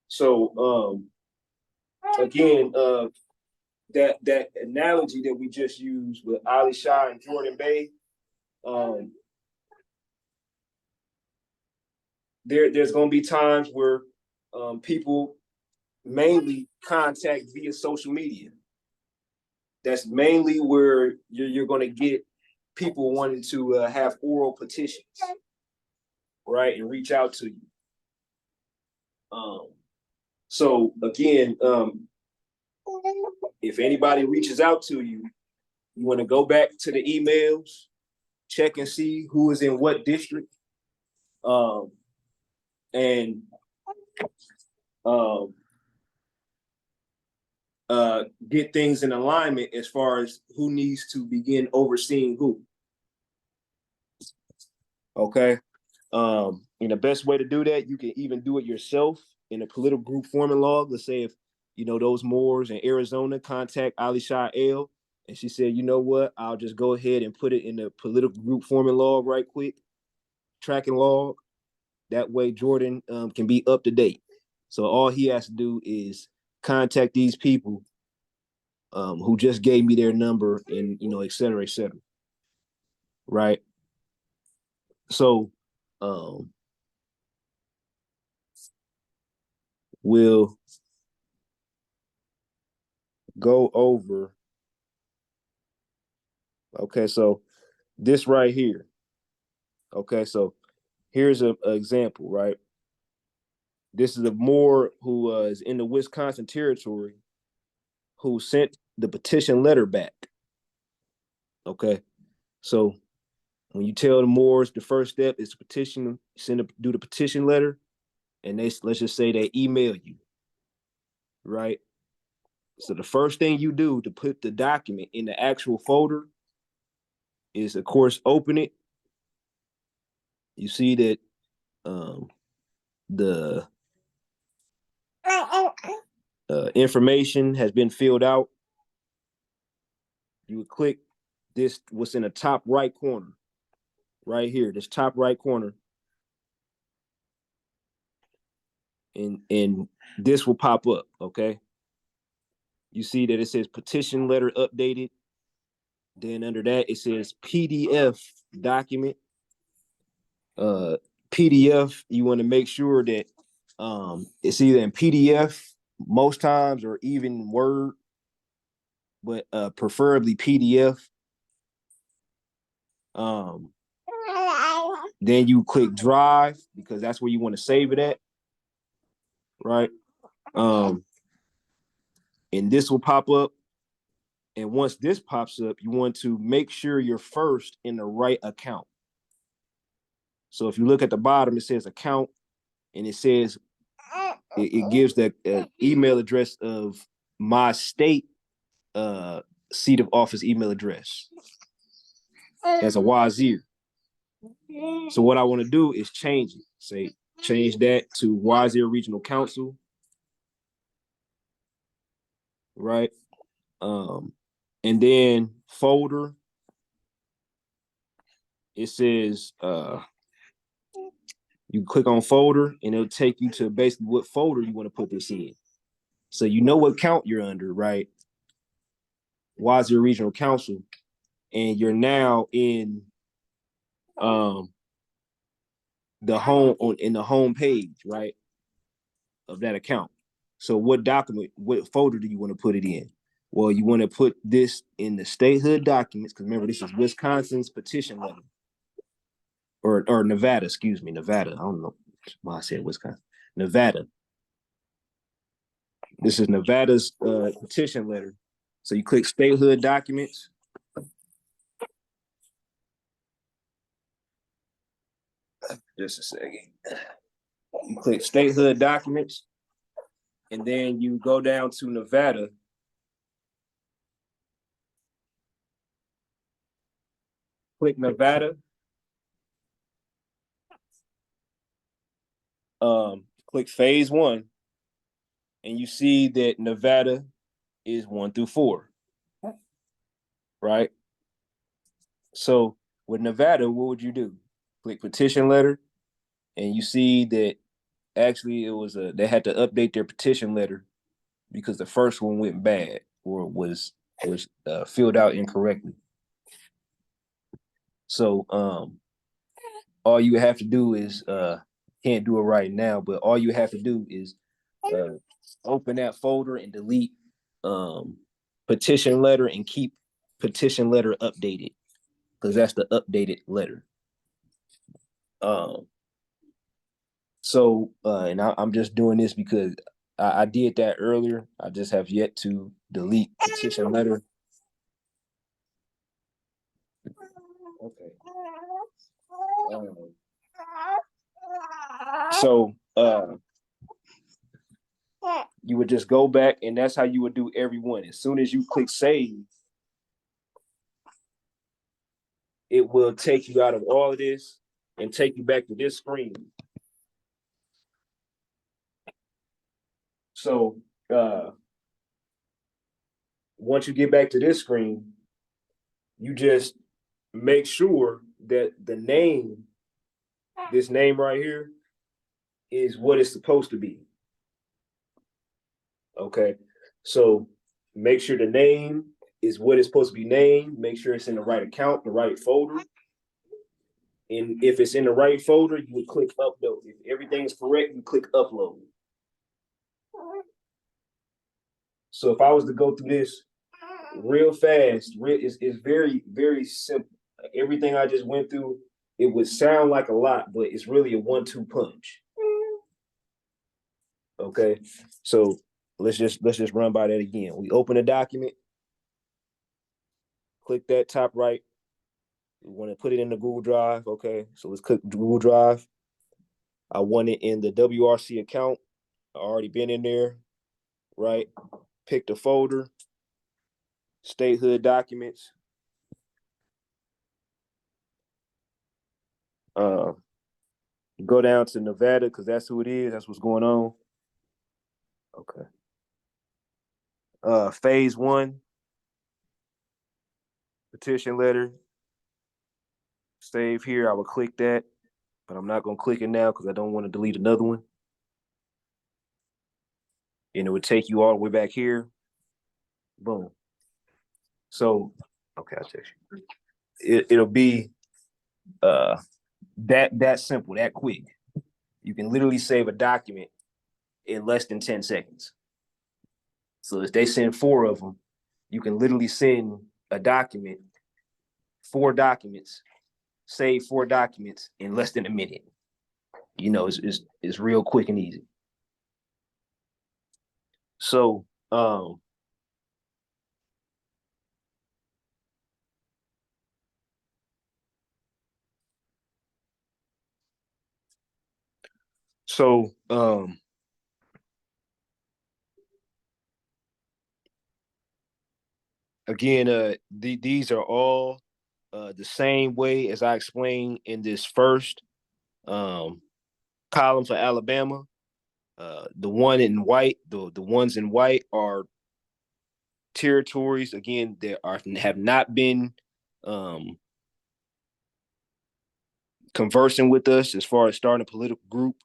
So again, that analogy that we just used with Ali Shah and Jordan Bay, there's going to be times where people mainly contact via social media. That's mainly where you're going to get people wanting to have oral petitions, right, and reach out to you. So again, if anybody reaches out to you, you want to go back to the emails, check and see who is in what district, and get things in alignment as far as who needs to begin overseeing who. Okay. And the best way to do that, you can even do it yourself in a political group forming log. Let's say if those Moors in Arizona contact Ali Shah L, and she said, you know what, I'll just go ahead and put it in the political group forming log right quick, tracking log. That way Jordan can be up to date. So all he has to do is contact these people who just gave me their number and, et cetera, et cetera. Right. So we'll go over. Okay, so this right here. Okay, so here's an example, right? This is a Moore who is in the Wisconsin territory who sent the petition letter back. Okay, so when you tell the Moors the first step is to petition, do the petition letter, and let's just say they email you, right? So the first thing you do to put the document in the actual folder is, of course, open it. You see that the information has been filled out. You would click this, what's in the top right corner, right here, this top right corner. And this will pop up, okay? You see that it says petition letter updated. Then under that, it says PDF document. PDF, you want to make sure that it's either in PDF most times or even Word, but preferably PDF. Then you click Drive because that's where you want to save it at, right? And this will pop up. And once this pops up, you want to make sure you're first in the right account. So if you look at the bottom, it says account, and it says it gives the email address of my state seat of office email address as a Wazir. So what I want to do is change it. Change that to Wazir Regional Council. right? And then folder, it says you click on folder and it'll take you to basically what folder you want to put this in. So you know what count you're under, right? Wazir Regional Council, and you're now in the home page, right, of that account. So what folder do you want to put it in? Well, you want to put this in the statehood documents, because remember, this is Wisconsin's petition letter. Or Nevada, excuse me, Nevada. I don't know why I said Wisconsin. Nevada. This is Nevada's petition letter. So you click statehood documents. Just a second. You click statehood documents, and then you go down to Nevada. Click Nevada. Click phase 1, and you see that Nevada is 1 through 4, right? So with Nevada, what would you do? Click petition letter, and you see that actually it was they had to update their petition letter because the first one went bad or was filled out incorrectly. So all you have to do is can't do it right now, but all you have to do is open that folder and delete petition letter and keep petition letter updated, because that's the updated letter. And I'm just doing this because I did that earlier. I just have yet to delete petition letter. Okay. So you would just go back, and that's how you would do every one. As soon as you click save, it will take you out of all of this and take you back to this screen. So once you get back to this screen, you just make sure that the name, this name right here, is what it's supposed to be. Okay, so make sure the name is what it's supposed to be named. Make sure it's in the right account, the right folder. And if it's in the right folder, you would click upload. If everything is correct, you click upload. So if I was to go through this real fast, it's very, very simple. Everything I just went through, it would sound like a lot, but it's really a 1-2 punch. Okay, so let's just run by that again. We open a document, click that top right. We want to put it in the Google Drive. Okay, so let's click Google Drive. I want it in the WRC account. I already been in there, right? Pick the folder, statehood documents. Go down to Nevada because that's who it is. That's what's going on. Okay. Phase 1, petition letter. Save here. I will click that, but I'm not going to click it now because I don't want to delete another one. And it would take you all the way back here. Boom. So, okay, I'll text you. It'll be that simple, that quick. You can literally save a document in less than 10 seconds. So if they send 4 of them, you can literally send a document, 4 documents, save 4 documents in less than a minute. You know, it's real quick and easy. So again, these are all the same way as I explained in this first column for Alabama. The one in white, the ones in white are territories, again, have not been conversing with us as far as starting a political group.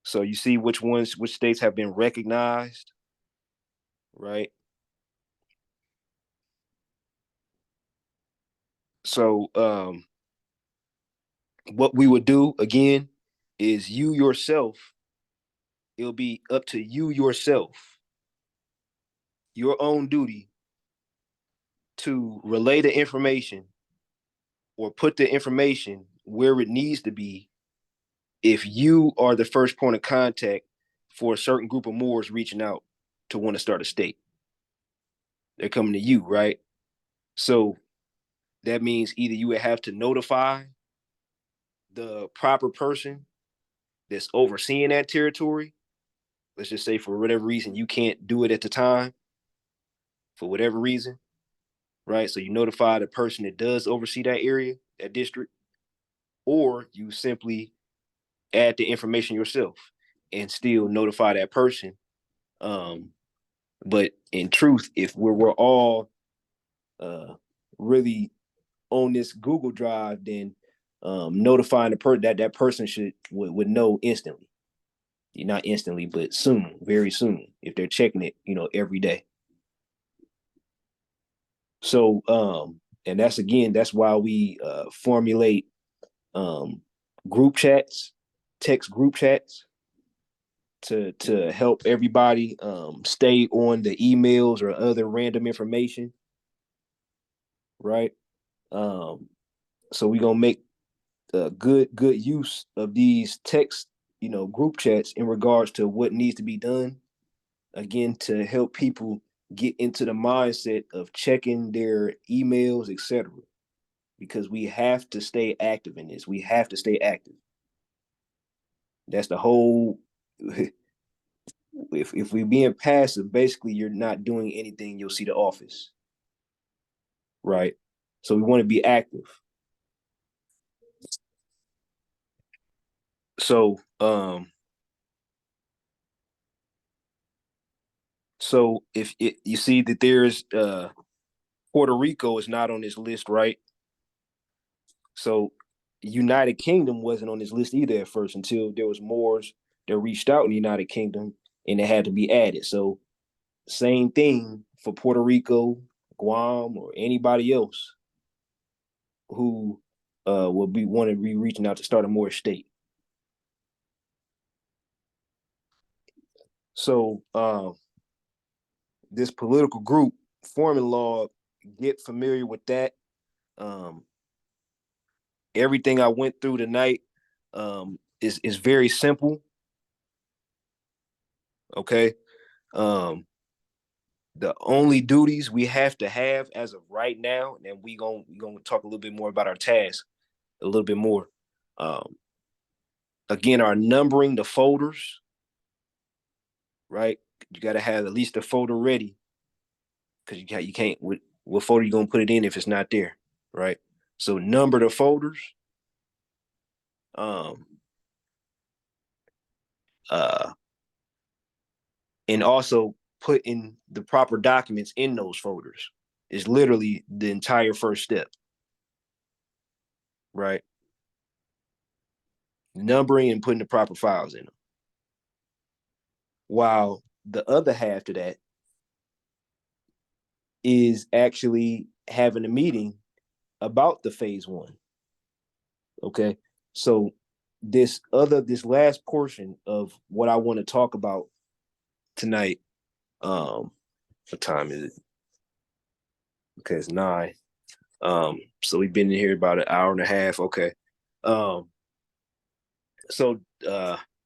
So you see which states have been recognized, right? So what we would do again is you yourself, it'll be up to you yourself, your own duty to relay the information or put the information where it needs to be if you are the first point of contact for a certain group of Moors reaching out to want to start a state. They're coming to you, right? So that means either you would have to notify the proper person that's overseeing that territory. Let's just say for whatever reason you can't do it at the time, for whatever reason, right? So you notify the person that does oversee that area, that district, or you simply add the information yourself and still notify that person. But in truth, if we're all really on this Google Drive, then notifying the person that person would know instantly. Not instantly, but soon, very soon, if they're checking it, every day. So, and that's why we formulate group chats, text group chats to help everybody stay on the emails or other random information, right? So we're gonna make good use of these text, group chats in regards to what needs to be done. Again, to help people get into the mindset of checking their emails, etc. Because we have to stay active in this. We have to stay active. That's the whole. If we're being passive, basically you're not doing anything. You'll see the office, right? So we want to be active. So if you see that there's Puerto Rico is not on this list, right? So United Kingdom wasn't on this list either at first until there was Moors that reached out in the United Kingdom and it had to be added. So same thing for Puerto Rico, Guam, or anybody else who will want to be reaching out to start a Moorish state. So this political group forming law, get familiar with that. Everything I went through tonight is very simple. Okay. The only duties we have to have as of right now, and we gonna talk a little bit more about our task a little bit more. Again, are numbering the folders, right? You got to have at least a folder ready because you can't what folder you gonna put it in if it's not there, right? So number the folders. And also putting the proper documents in those folders is literally the entire first step, right? Numbering and putting the proper files in them. While the other half to that is actually having a meeting about the phase one. Okay. So this last portion of what I want to talk about tonight, what time is it? Okay, it's 9. So we've been in here about an hour and a half. Okay. So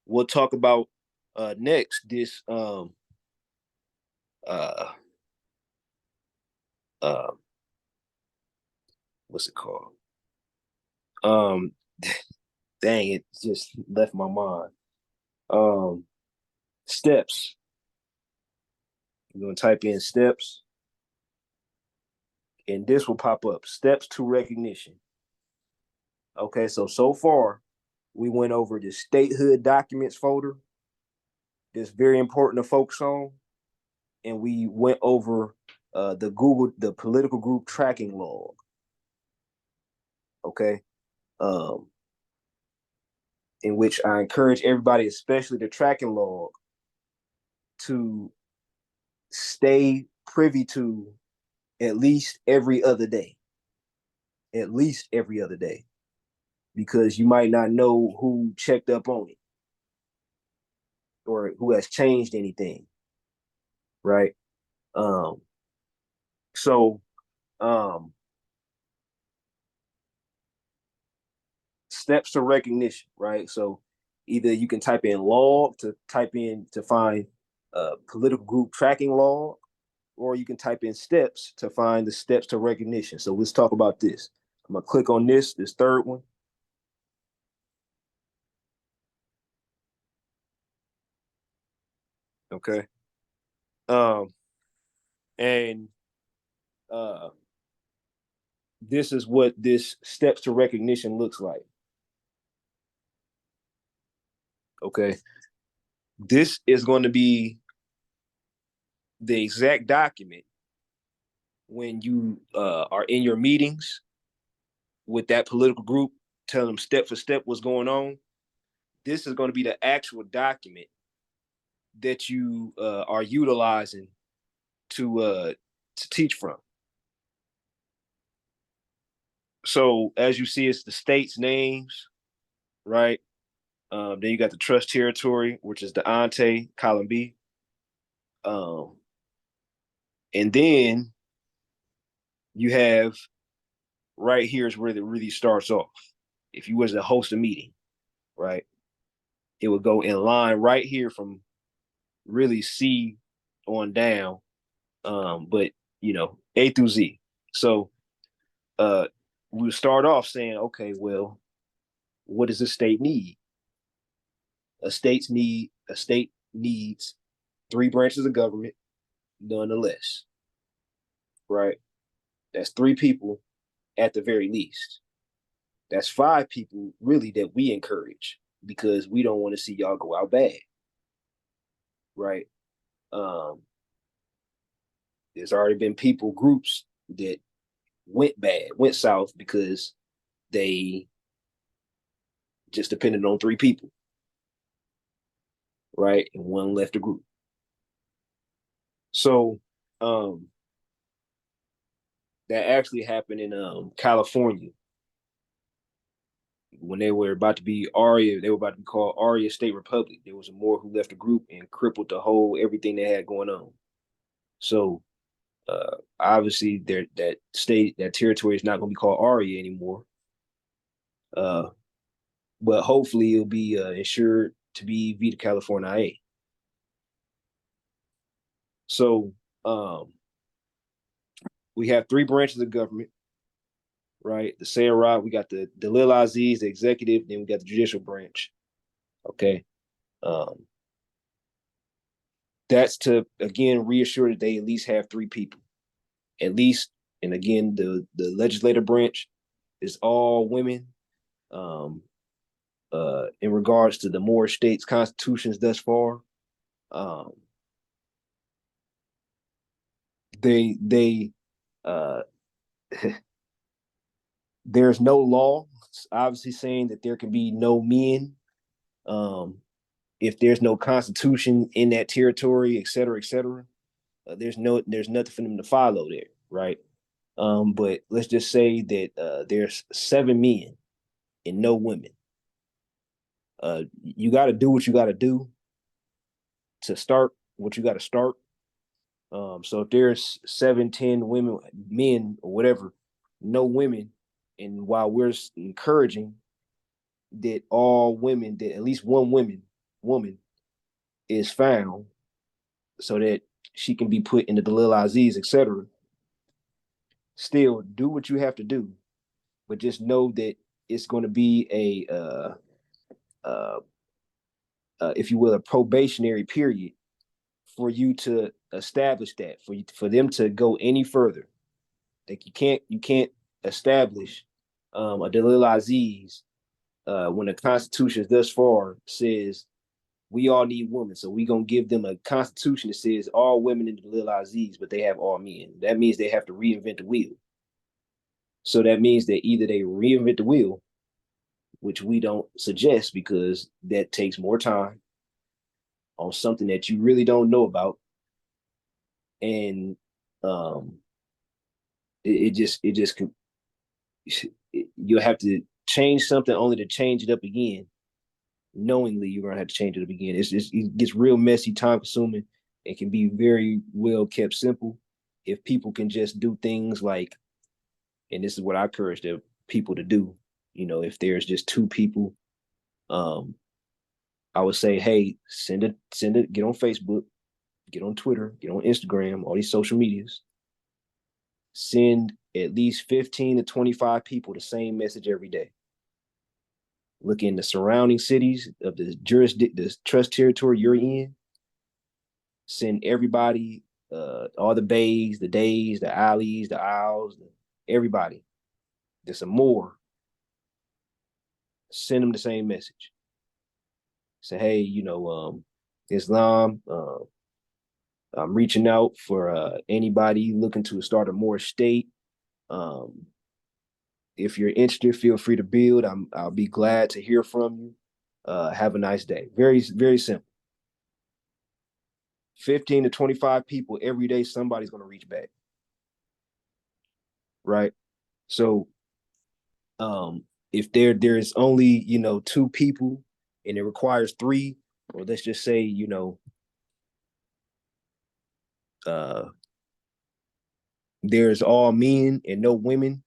we'll talk about next this what's it called? Dang, it just left my mind. Steps. You're gonna type in steps, and this will pop up. Steps to recognition. Okay, so far we went over the statehood documents folder. That's very important to focus on. and we went over the political group tracking log. Okay. In which I encourage everybody, especially the tracking log, to stay privy to at least every other day. At least every other day. Because you might not know who checked up on it or who has changed anything. Right. So steps to recognition, right? So either you can type in log to find political group tracking log, or you can type in steps to find the steps to recognition. So let's talk about this. I'm gonna click on this third one. Okay. And this is what this steps to recognition looks like. Okay. This is going to be the exact document when you are in your meetings with that political group, tell them step for step what's going on. This is going to be the actual document that you are utilizing to teach from. So as you see, it's the states' names, right? Then you got the trust territory, which is the ante, column B. And then you have right here is where it really starts off. If you was to host a meeting, right, it would go in line right here from really C on down, but you know, A through Z. So we start off saying, okay, well, what does the state need? A state needs 3 branches of government, nonetheless, right? That's 3 people at the very least. That's 5 people really that we encourage because we don't want to see y'all go out bad, right? There's already been groups that went south because they just depended on 3 people, right? And one left the group. So that actually happened in California when they were about to be ARIA. They were about to be called ARIA State Republic. There was more who left the group and crippled the whole everything they had going on. So obviously, that territory is not going to be called ARIA anymore. But hopefully, it'll be insured to be Vita California. So we have 3 branches of government, right? The Sayarab, we got the Dalil Aziz, the executive, then we got the judicial branch. Okay. That's to again reassure that they at least have 3 people. At least, and again, the legislative branch is all women. In regards to the more states' constitutions thus far, they there's no law obviously saying that there can be no men if there's no constitution in that territory, et cetera, et cetera. There's nothing for them to follow there, right? But let's just say that there's 7 men and no women. You got to do what you got to do to start what you got to start. So if there's 7, 10 women, men, or whatever, no women, and while we're encouraging that all women, that at least one woman is found, so that she can be put into the Lil Aziz, etc. Still, do what you have to do, but just know that it's going to be if you will, a probationary period for you to establish that, for them to go any further. Like you can't establish a Dalil Aziz when the Constitution thus far says we all need women. So we gonna give them a constitution that says all women in the Lil Aziz, but they have all men. That means they have to reinvent the wheel. So that means that either they reinvent the wheel, which we don't suggest because that takes more time on something that you really don't know about, and um, it just you'll have to change something only to change it up again. Knowingly, you're gonna have to change it up again. It gets real messy, time consuming. It can be very well kept simple if people can just do things like, and this is what I encourage the people to do. You know, if there's just two people, I would say, hey, send it, get on Facebook, get on Twitter, get on Instagram, all these social medias. Send at least 15 to 25 people the same message every day. Look in the surrounding cities of the the trust territory you're in. Send everybody, all the bays, the days, the alleys, the aisles, everybody. There's some more. Send them the same message. Say, hey, Islam, I'm reaching out for anybody looking to start a more state. Um, if you're interested, feel free to build. I'll be glad to hear from you. Have a nice day. Very, very simple. 15 to 25 people every day, somebody's going to reach back. Right. So if there's only, two people and it requires three, or let's just say, there's all men and no women,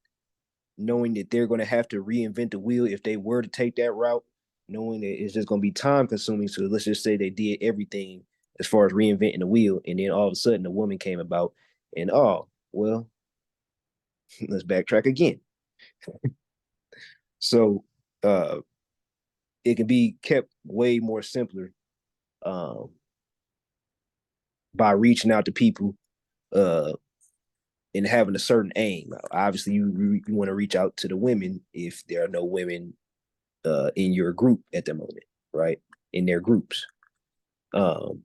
knowing that they're going to have to reinvent the wheel if they were to take that route, knowing that it's just going to be time consuming. So let's just say they did everything as far as reinventing the wheel, and then all of a sudden a woman came about, and well, let's backtrack again. So it can be kept way more simpler by reaching out to people and having a certain aim. Obviously, you want to reach out to the women if there are no women in your group at the moment, right? In their groups. So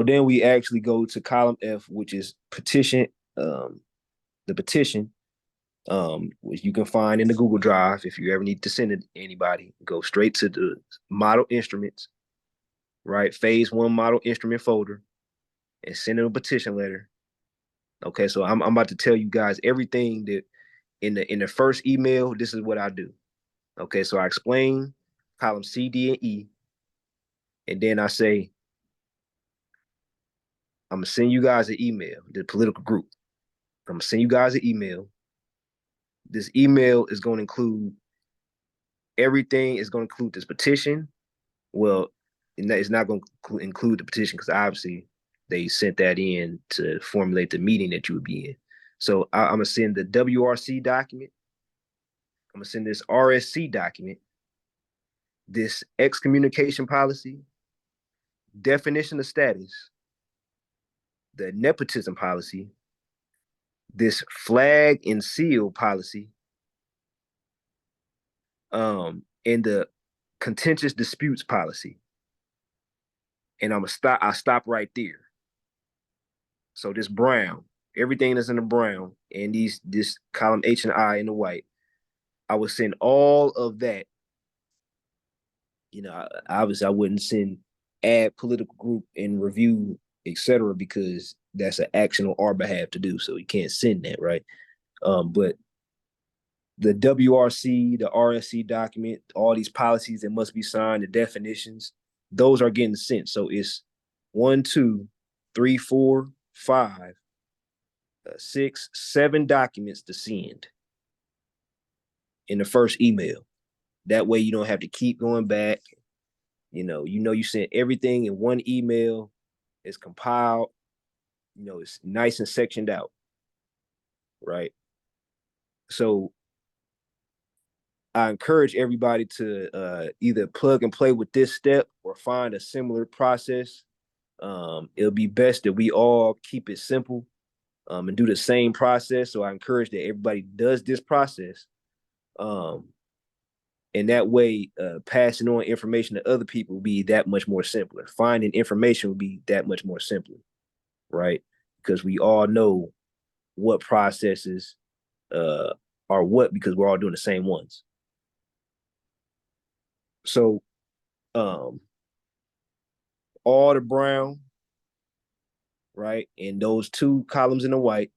then we actually go to column F, which is petition. The petition, which you can find in the Google Drive if you ever need to send it to anybody. Go straight to the model instruments, right? Phase 1 model instrument folder, and send them a petition letter. Okay, so I'm about to tell you guys everything that in the first email. This is what I do. Okay, so I explain column C, D, and E, and then I say I'm gonna send you guys an email. The political group. I'm gonna send you guys an email. This email is going to include everything. It's going to include this petition. Well, it's not going to include the petition because obviously they sent that in to formulate the meeting that you would be in. So I'm gonna send the WRC document. I'm gonna send this RSC document, this excommunication policy, definition of status, the nepotism policy, this flag and seal policy, and the contentious disputes policy. And I stop right there. So this brown, everything that's in the brown, and this column H and I in the white, I would send all of that. Obviously I wouldn't send add political group and review, etc., because that's an action on our behalf to do. So you can't send that, right? But the WRC, the RSC document, all these policies that must be signed, the definitions, those are getting sent. So it's 1, 2, 3, 4, 5, 6, 7 documents to send in the first email. That way you don't have to keep going back. You sent everything in one email. It's compiled. It's nice and sectioned out, right? So I encourage everybody to either plug and play with this step or find a similar process. It'll be best that we all keep it simple and do the same process. So I encourage that everybody does this process. And And that way, passing on information to other people will be that much more simpler. Finding information will be that much more simpler, right? Because we all know what processes are what, because we're all doing the same ones. So all the brown, right, and those 2 columns in the white,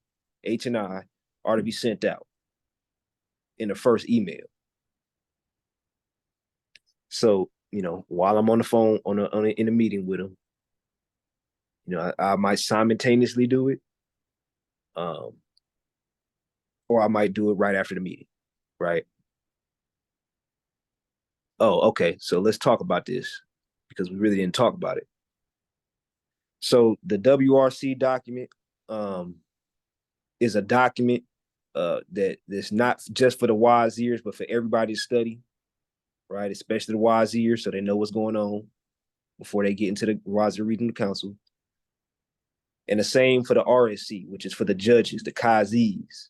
H and I, are to be sent out in the first email. So, while I'm on the phone in a meeting with them, I might simultaneously do it, or I might do it right after the meeting, right? Oh, okay. So let's talk about this, because we really didn't talk about it. So the WRC document is a document that's not just for the wise ears, but for everybody to study, right? Especially the wise ears, so they know what's going on before they get into the Wazir Regional Council. And the same for the RSC, which is for the judges, the Qazis.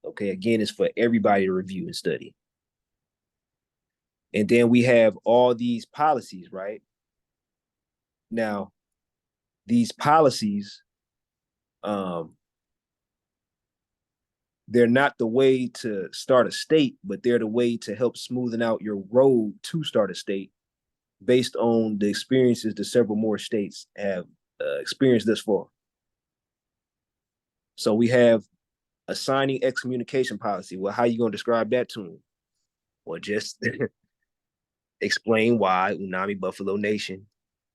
Okay, again, it's for everybody to review and study. And then we have all these policies, right? Now, these policies, they're not the way to start a state, but they're the way to help smoothen out your road to start a state based on the experiences that several more states have experienced thus far. So we have assigning excommunication policy. Well, how are you going to describe that to them? Well, just explain why Unami Buffalo Nation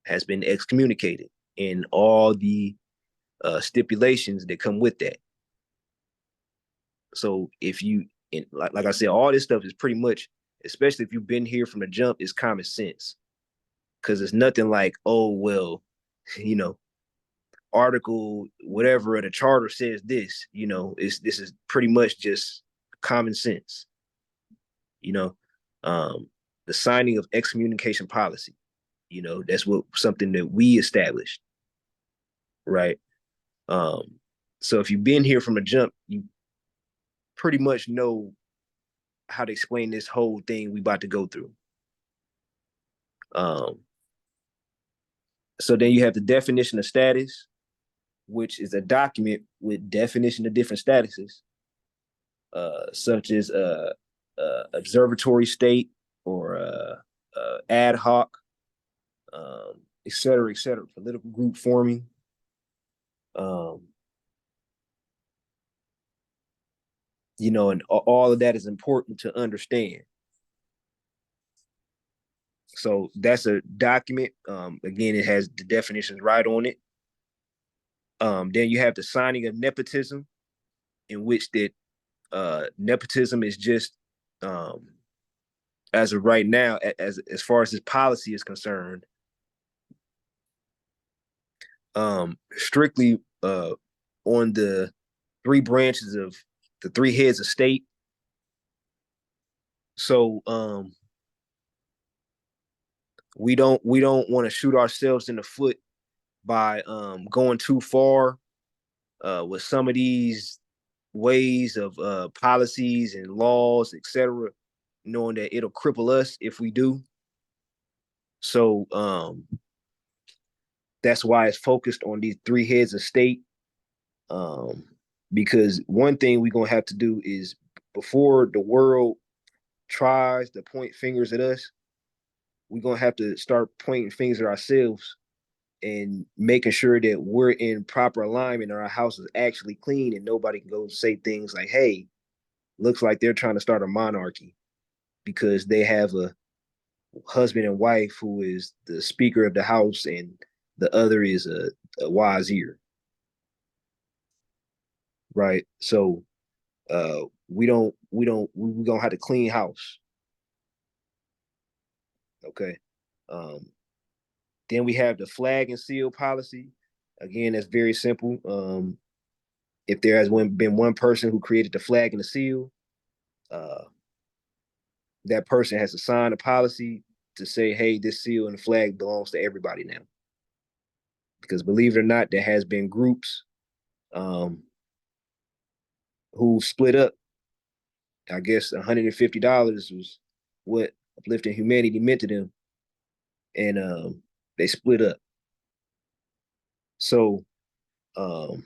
has been excommunicated and all the stipulations that come with that. So if you, like I said, all this stuff is pretty much, especially if you've been here from the jump, is common sense. Because it's nothing like, oh, well, article whatever of the charter says this, this is pretty much just common sense. The signing of excommunication policy, that's something that we established, right? So if you've been here from the jump, you pretty much know how to explain this whole thing we about to go through. So then you have the definition of status, which is a document with definition of different statuses, such as observatory state or ad hoc, et cetera, political group forming. And all of that is important to understand. So that's a document. Again, it has the definitions right on it. Then you have the signing of nepotism, in which that nepotism is just, as of right now, as far as this policy is concerned, strictly on the 3 branches of the 3 heads of state. So we don't want to shoot ourselves in the foot by going too far with some of these ways of policies and laws, etc., knowing that it'll cripple us if we do. So that's why it's focused on these 3 heads of state. Because one thing we're gonna have to do is, before the world tries to point fingers at us, we're gonna have to start pointing fingers at ourselves and making sure that we're in proper alignment and our house is actually clean, and nobody can go say things like, hey, looks like they're trying to start a monarchy because they have a husband and wife who is the speaker of the house and the other is a wazir. Right. So we're gonna have to clean house. Okay. Then we have the flag and seal policy. Again, that's very simple. If there has been one person who created the flag and the seal, that person has to sign a policy to say, hey, this seal and the flag belongs to everybody now. Because believe it or not, there has been groups who split up. I guess $150 was what uplifting humanity meant to them, and they split up. So um,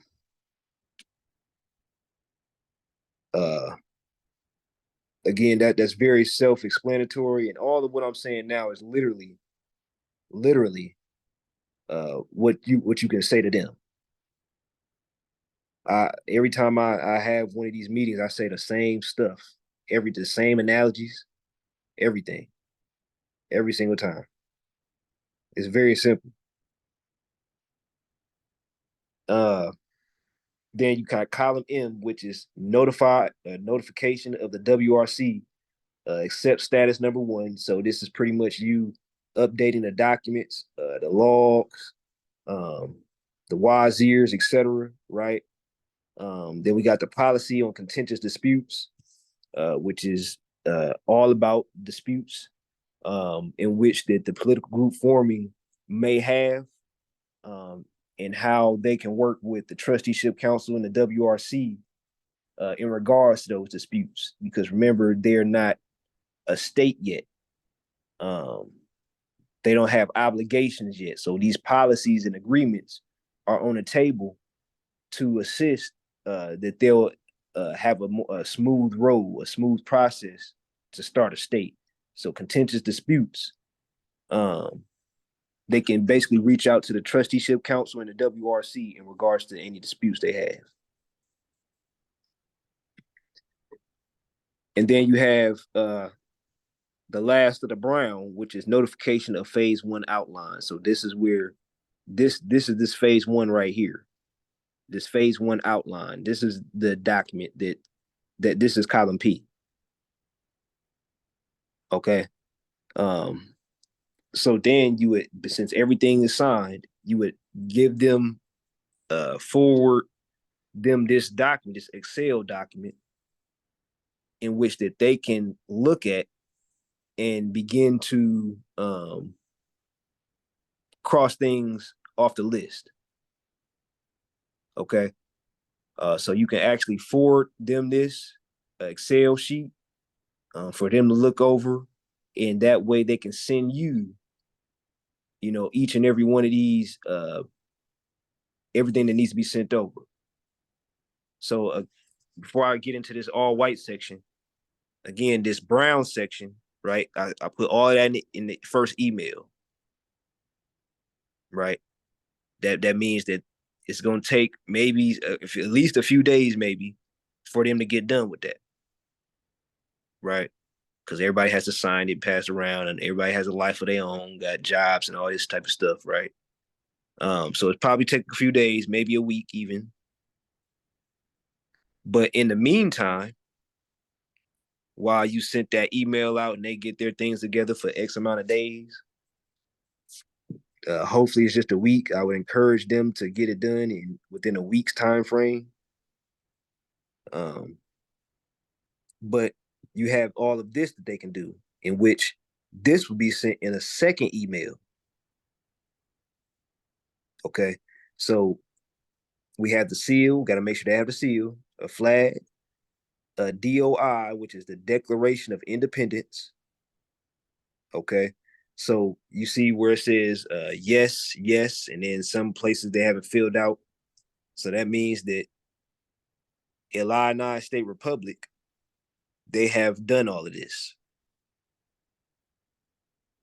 uh, again, that's very self-explanatory, and all of what I'm saying now is literally what you can say to them. Every time I have one of these meetings, I say the same stuff, the same analogies, everything, every single time. It's very simple. Uh, then you got column M, which is notification of the WRC accept status number 1. So this is pretty much you updating the documents, the logs, um, the wazirs, etc. Right? Then we got the policy on contentious disputes, which is all about disputes in which the political group forming may have, um, and how they can work with the Trusteeship Council and the WRC in regards to those disputes. Because remember, they're not a state yet. Um, they don't have obligations yet. So these policies and agreements are on the table to assist that they'll have a smooth road, a smooth process to start a state. So contentious disputes, um, they can basically reach out to the Trusteeship Council and the WRC in regards to any disputes they have. And then you have the last of the brown, which is notification of phase 1 outline. So this is where this is this phase 1 right here. This phase 1 outline. This is the document that this is column P. Okay. So then you would, since everything is signed, you would give them forward them this document, this Excel document, in which that they can look at and begin to cross things off the list. Okay. So you can actually forward them this Excel sheet for them to look over, and that way they can send you, each and every one of these, everything that needs to be sent over. So before I get into this all white section, again, this brown section, right? I put all that in the first email, right? That means that it's going to take maybe at least a few days, maybe, for them to get done with that, right? Because everybody has to sign it, pass around, and everybody has a life of their own, got jobs and all this type of stuff, right? So it's probably take a few days, maybe a week even. But in the meantime, while you sent that email out and they get their things together for X amount of days, hopefully it's just a week. I would encourage them to get it done within a week's time frame. But you have all of this that they can do, in which this would be sent in a second email. Okay, so we have the seal. Got to make sure they have the seal, a flag, a DOI, which is the Declaration of Independence. Okay, so you see where it says yes, yes, and then some places they haven't filled out. So that means that Illinois State Republic, they have done all of this,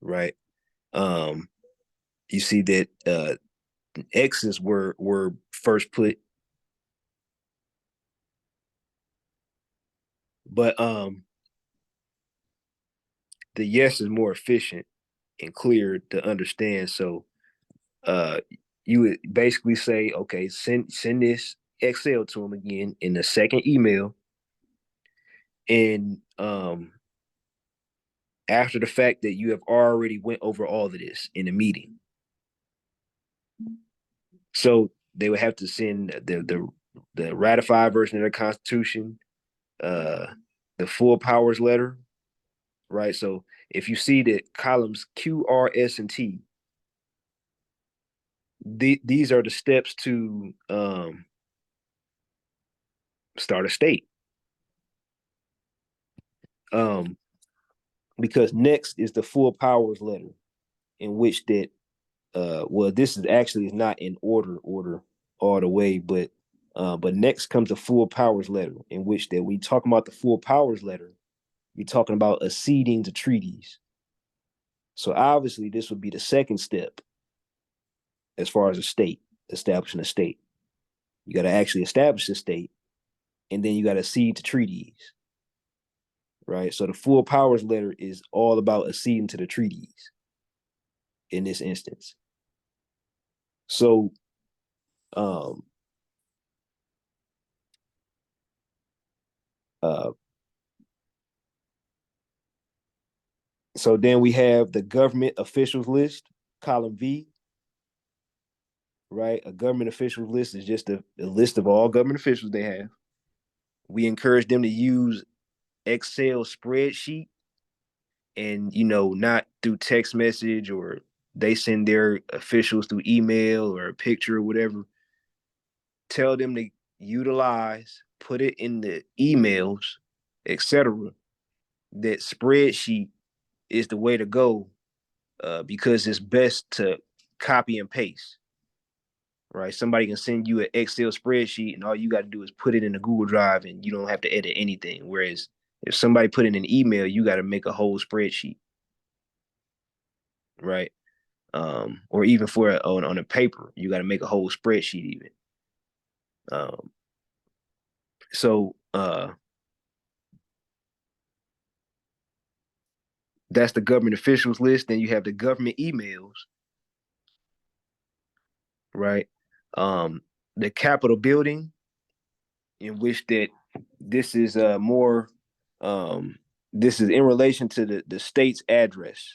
right? You see that X's were first put, but the yes is more efficient and clear to understand. So you would basically say, okay, send this Excel to them again in the second email, and after the fact that you have already went over all of this in a meeting. So they would have to send the ratified version of the Constitution, the full powers letter, right? So if you see that columns Q, R, S, and T, these are the steps to start a state. because next is the full powers letter, in which that well, this is actually is not in order all the way, but next comes the full powers letter, in which that we talking about the full powers letter, you're talking about acceding to treaties. So obviously this would be the second step as far as a state, establishing a state. You got to actually establish a state, and then you got to accede to treaties, right? So the full powers letter is all about acceding to the treaties in this instance. So um uh so then we have the government officials list, column V, right? A government officials list is just a list of all government officials they have. We encourage them to use Excel spreadsheet, and not through text message, or they send their officials through email or a picture or whatever. Tell them to utilize, put it in the emails, etc. That spreadsheet is the way to go, because it's best to copy and paste, right? Somebody can send you an Excel spreadsheet, and all you got to do is put it in a Google Drive, and you don't have to edit anything. Whereas if somebody put in an email, you got to make a whole spreadsheet, right? Or even on a paper, you got to make a whole spreadsheet even. So that's the government officials list. Then you have the government emails, right? The Capitol building, in which that this is more this is in relation to the state's address.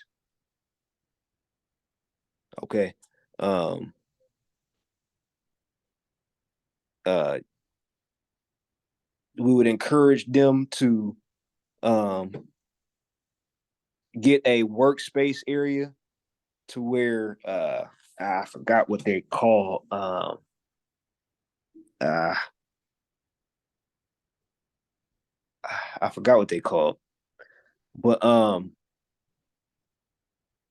Okay. Uh we would encourage them to um get a workspace area to where I forgot what they call uh I forgot what they call, but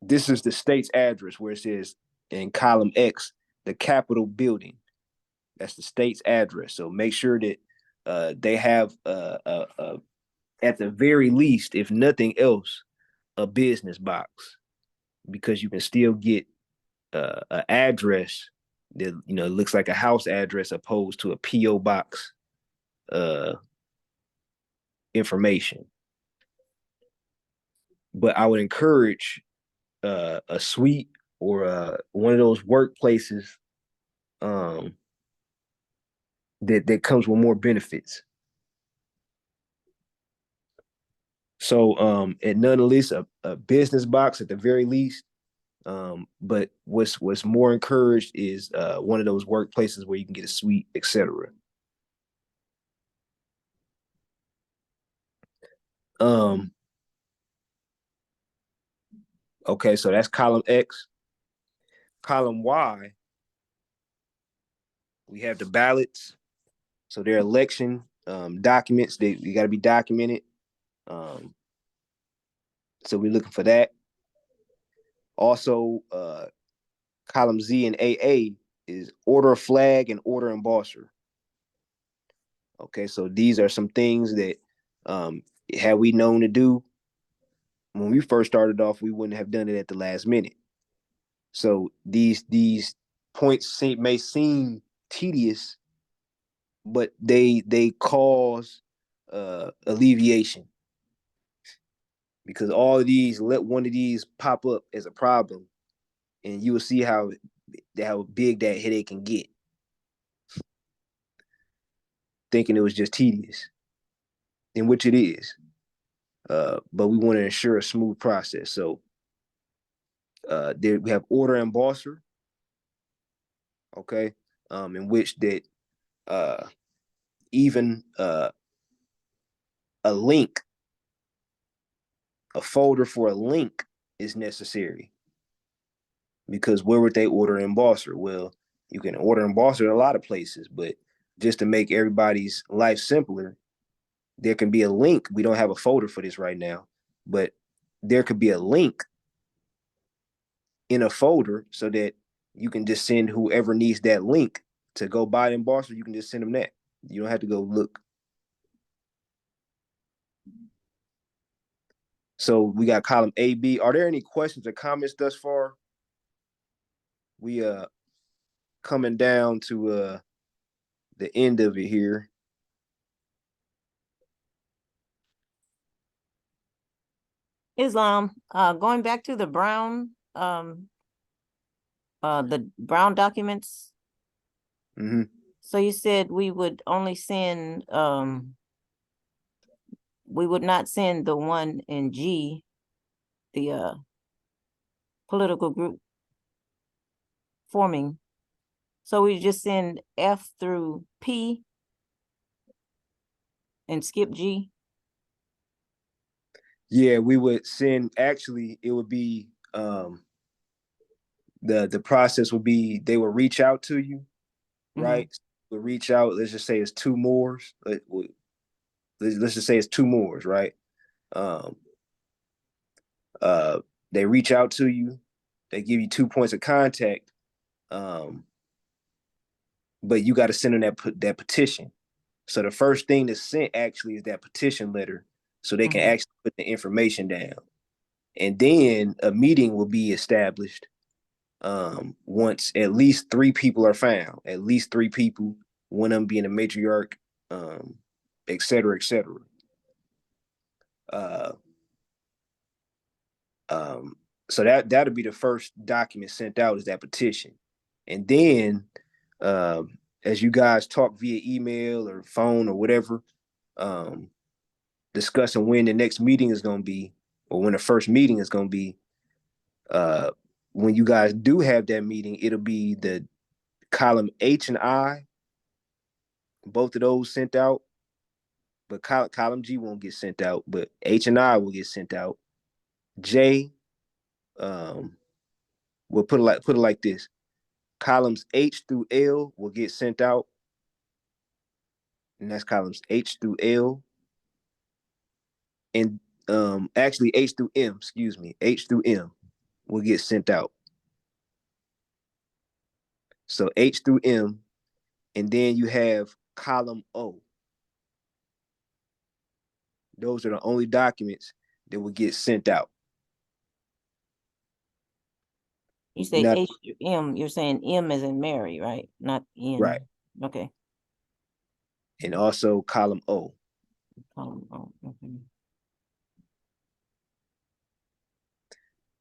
this is the state's address where it says in column X, the Capitol building. That's the state's address. So make sure that they have at the very least, if nothing else, a business box, because you can still get an address that looks like a house address opposed to a PO box uh, information. But I would encourage a suite or one of those workplaces um, that comes with more benefits. So at none the least, a business box at the very least. But what's more encouraged is one of those workplaces where you can get a suite, etc. Um, okay, so that's column X. Column Y, we have the ballots. So their election documents, they got to be documented. Um, so we're looking for that. Also, column Z and AA is order flag and order embosser. Okay, so these are some things that had we known to do when we first started off, we wouldn't have done it at the last minute. So these points may seem tedious, but they cause alleviation, because all of these, let one of these pop up as a problem, and you will see how big that headache can get, thinking it was just tedious, in which it is. But we want to ensure a smooth process. So there we have order embosser, okay, in which that even a link, a folder for a link is necessary, because where would they order embosser? Well, you can order embosser in a lot of places, but just to make everybody's life simpler, there can be a link. We don't have a folder for this right now, but there could be a link in a folder so that you can just send whoever needs that link to go buy them bars, you can just send them that. You don't have to go look. So we got column A, B. Are there any questions or comments thus far? We coming down to the end of it here. Islam, going back to the Brown documents. Mm-hmm. So you said we would only send, we would not send the one in G, the political group forming. So we just send F through P and skip G. Yeah, we would send, actually it would be the process would be they would reach out to you, right? Would reach out, let's just say it's two mores. Let's just say it's two mores, right? They reach out to you, they give you 2 points of contact, but you got to send them that petition. So the first thing that's sent actually is that petition letter, so they can actually put the information down, and then a meeting will be established once at least 3 people are found, at least 3 people, one of them being a matriarch, et cetera, et cetera. So that'll be the first document sent out, is that petition. And then as you guys talk via email or phone or whatever, discussing when the next meeting is going to be, or when the first meeting is going to be, when you guys do have that meeting, it'll be the column H and I, both of those sent out, but column G won't get sent out, but H and I will get sent out. J, we'll put it like this: columns H through L will get sent out, and that's columns H through L, and actually H through M, excuse me, H through M will get sent out. So H through M, and then you have column O. Those are the only documents that will get sent out. You say Not, H through M, you're saying M as in Mary, right? Not N. right. Okay. And also column O. Column O. Okay.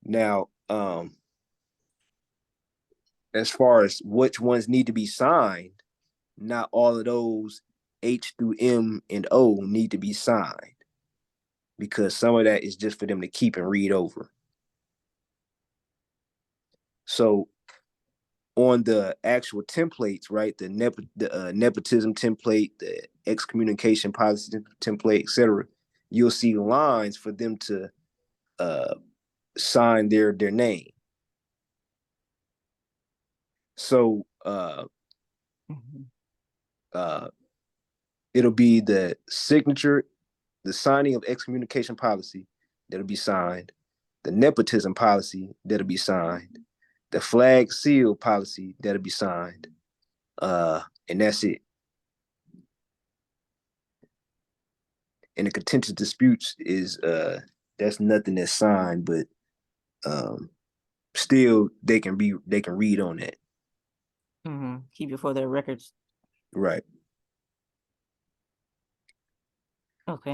Now, as far as which ones need to be signed, not all of those H through M and O need to be signed, because some of that is just for them to keep and read over. So on the actual templates, right, the nepotism template, the excommunication policy template, etc., you'll see lines for them to sign their name. So it'll be the signature, the signing of excommunication policy that'll be signed, the nepotism policy that'll be signed, the flag seal policy that'll be signed, and that's it. And the contentious disputes is that's nothing that's signed, but still they can read on that. Keep it for their records. Right. Okay.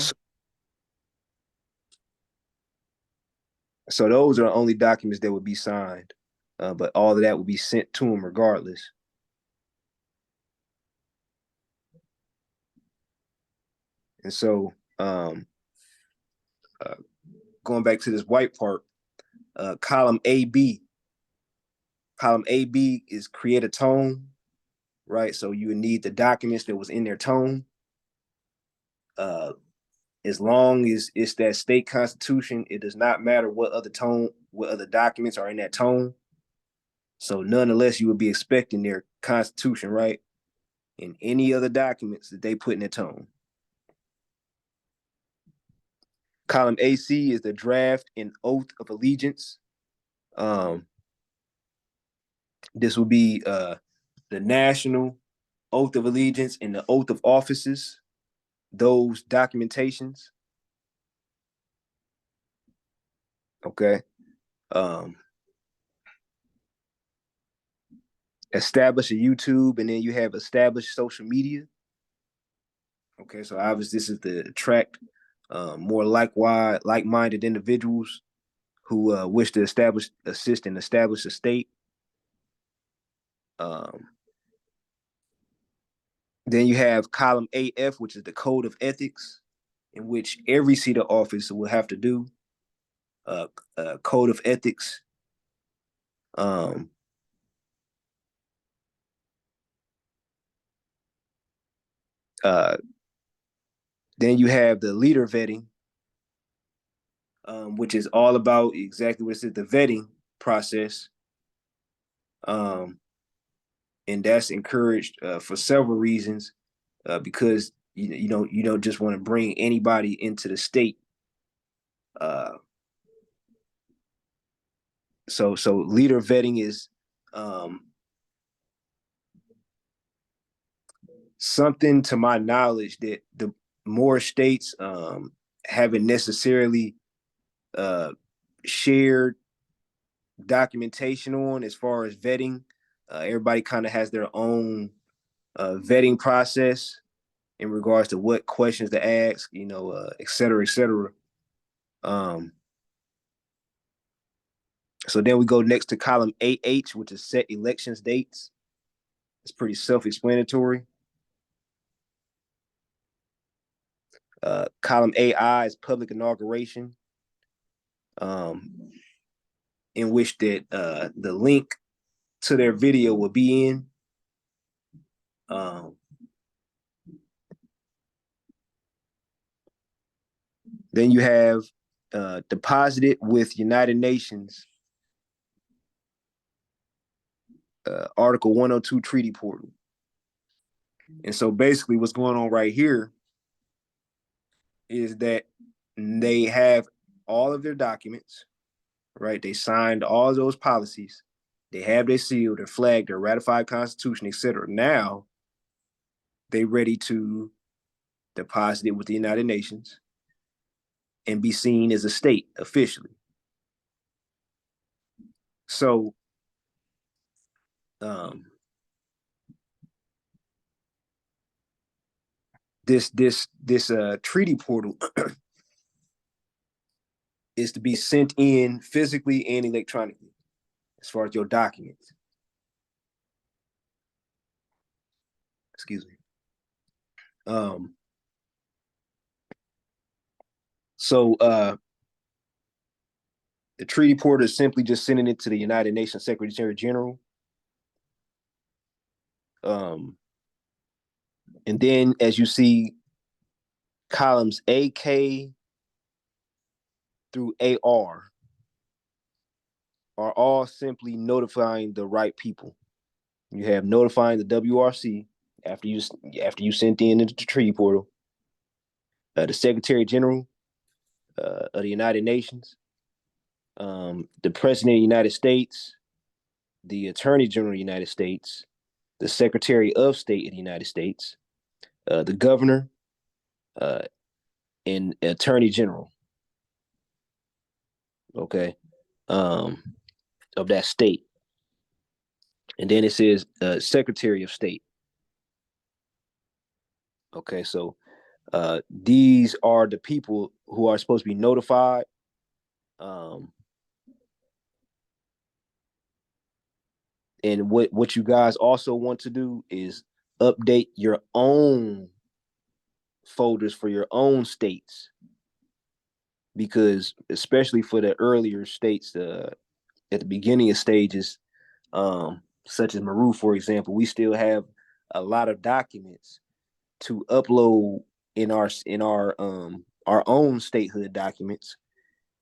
So those are the only documents that would be signed, but all of that will be sent to them regardless. And so going back to this white part, column AB. Column AB is create a tone, right? So you would need the documents that was in their tone. As long as it's that state constitution, it does not matter what other documents are in that tone. So nonetheless, you would be expecting their constitution, right? And any other documents that they put in their tone. Column AC is the draft and oath of allegiance. This will be the national oath of allegiance and the oath of offices, those documentations. Okay. Establish a YouTube, and then you have established social media. Okay, so obviously this is to attract more like-minded individuals who wish to assist and establish a state. Then you have column AF, which is the code of ethics, in which every seat of office will have to do code of ethics. Then you have the leader vetting, which is all about exactly what it says, the vetting process. And that's encouraged for several reasons, because you don't just want to bring anybody into the state. So leader vetting is something, to my knowledge, that the more states haven't necessarily shared documentation on as far as vetting. Everybody kind of has their own vetting process in regards to what questions to ask, et cetera, et cetera. So then we go next to column AH, which is set elections dates. It's pretty self-explanatory. Column AI is public inauguration, in which that the link to their video will be in. Then you have deposited with United Nations, Article 102 Treaty Portal. And so basically what's going on right here is that they have all of their documents, right? They signed all of those policies. They have their seal, their flag, their ratified constitution, etc. Now they ready to deposit it with the United Nations and be seen as a state officially. So this treaty portal is to be sent in physically and electronically as far as your documents. Excuse me. So the treaty portal is simply just sending it to the United Nations Secretary General. And then as you see, columns AK through AR are all simply notifying the right people. You have notifying the WRC after you sent in into the treaty portal, the Secretary General of the United Nations, the President of the United States, the Attorney General of the United States, the Secretary of State of the United States, the Governor, and Attorney General. Okay, of that state. And then it says Secretary of State. Okay, so these are the people who are supposed to be notified. And what you guys also want to do is update your own folders for your own states, because especially for the earlier states, at the beginning of stages, such as Maru, for example, we still have a lot of documents to upload in our own statehood documents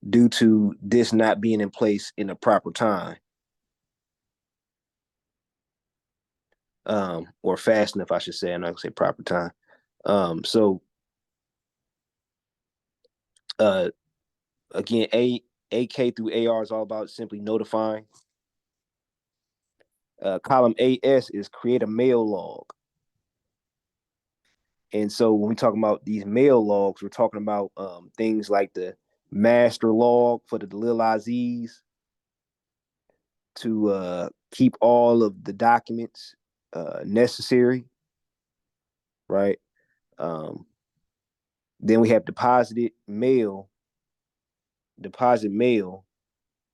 due to this not being in place in the proper time, or fast enough, I should say. I'm not gonna say proper time. So Again, AK through AR is all about simply notifying. Column AS is create a mail log. And so when we talk about these mail logs, we're talking about things like the master log for the Lil Aziz to keep all of the documents necessary, right? Then we have deposit mail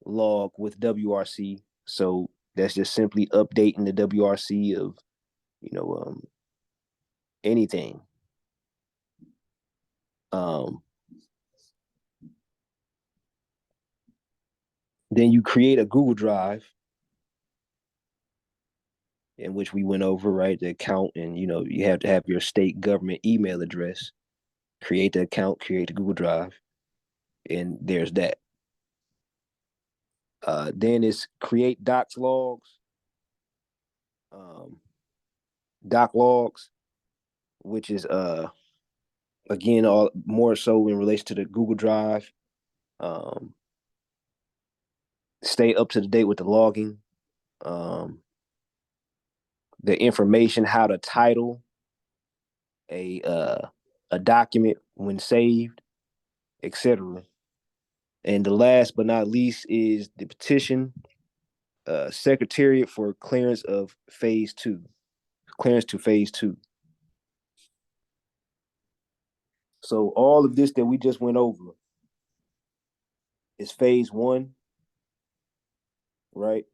log with WRC. So that's just simply updating the WRC of, anything. Then you create a Google Drive in which we went over, right? The account, and you have to have your state government email address. Create the account, create the Google Drive, and there's that. Then it's create docs logs, doc logs, which is again all more so in relation to the Google Drive. Stay up to the date with the logging, the information, how to title a document when saved, etc. And the last but not least is the petition secretariat for clearance of phase 2, clearance to phase 2. So all of this that we just went over is phase 1, right?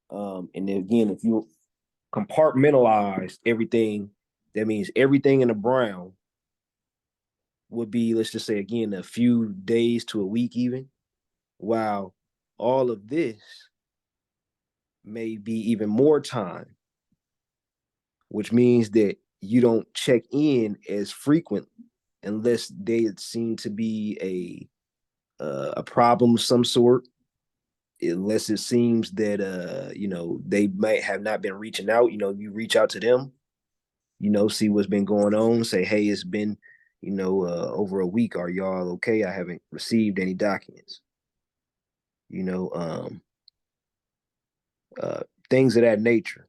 And then again, if you compartmentalize everything, that means everything in the brown would be, let's just say again, a few days to a week even, while all of this may be even more time, which means that you don't check in as frequent unless they seem to be a problem of some sort, unless it seems that they might have not been reaching out. You reach out to them, see what's been going on, say, hey, it's been over a week, are y'all okay? I haven't received any documents, you know um things of that nature.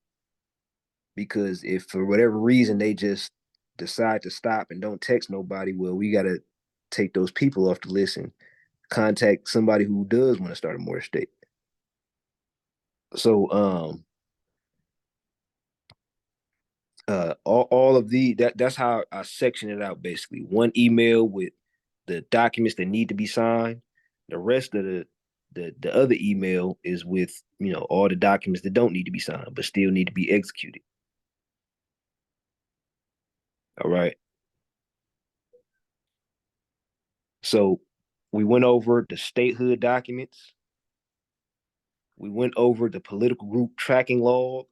Because if for whatever reason they just decide to stop and don't text nobody, well, we got to take those people off the list and contact somebody who does want to start a mortgage state. So all of that's how I section it out. Basically, one email with the documents that need to be signed. The rest of the other email is with all the documents that don't need to be signed but still need to be executed. All right. So we went over the statehood documents. We went over the political group tracking log,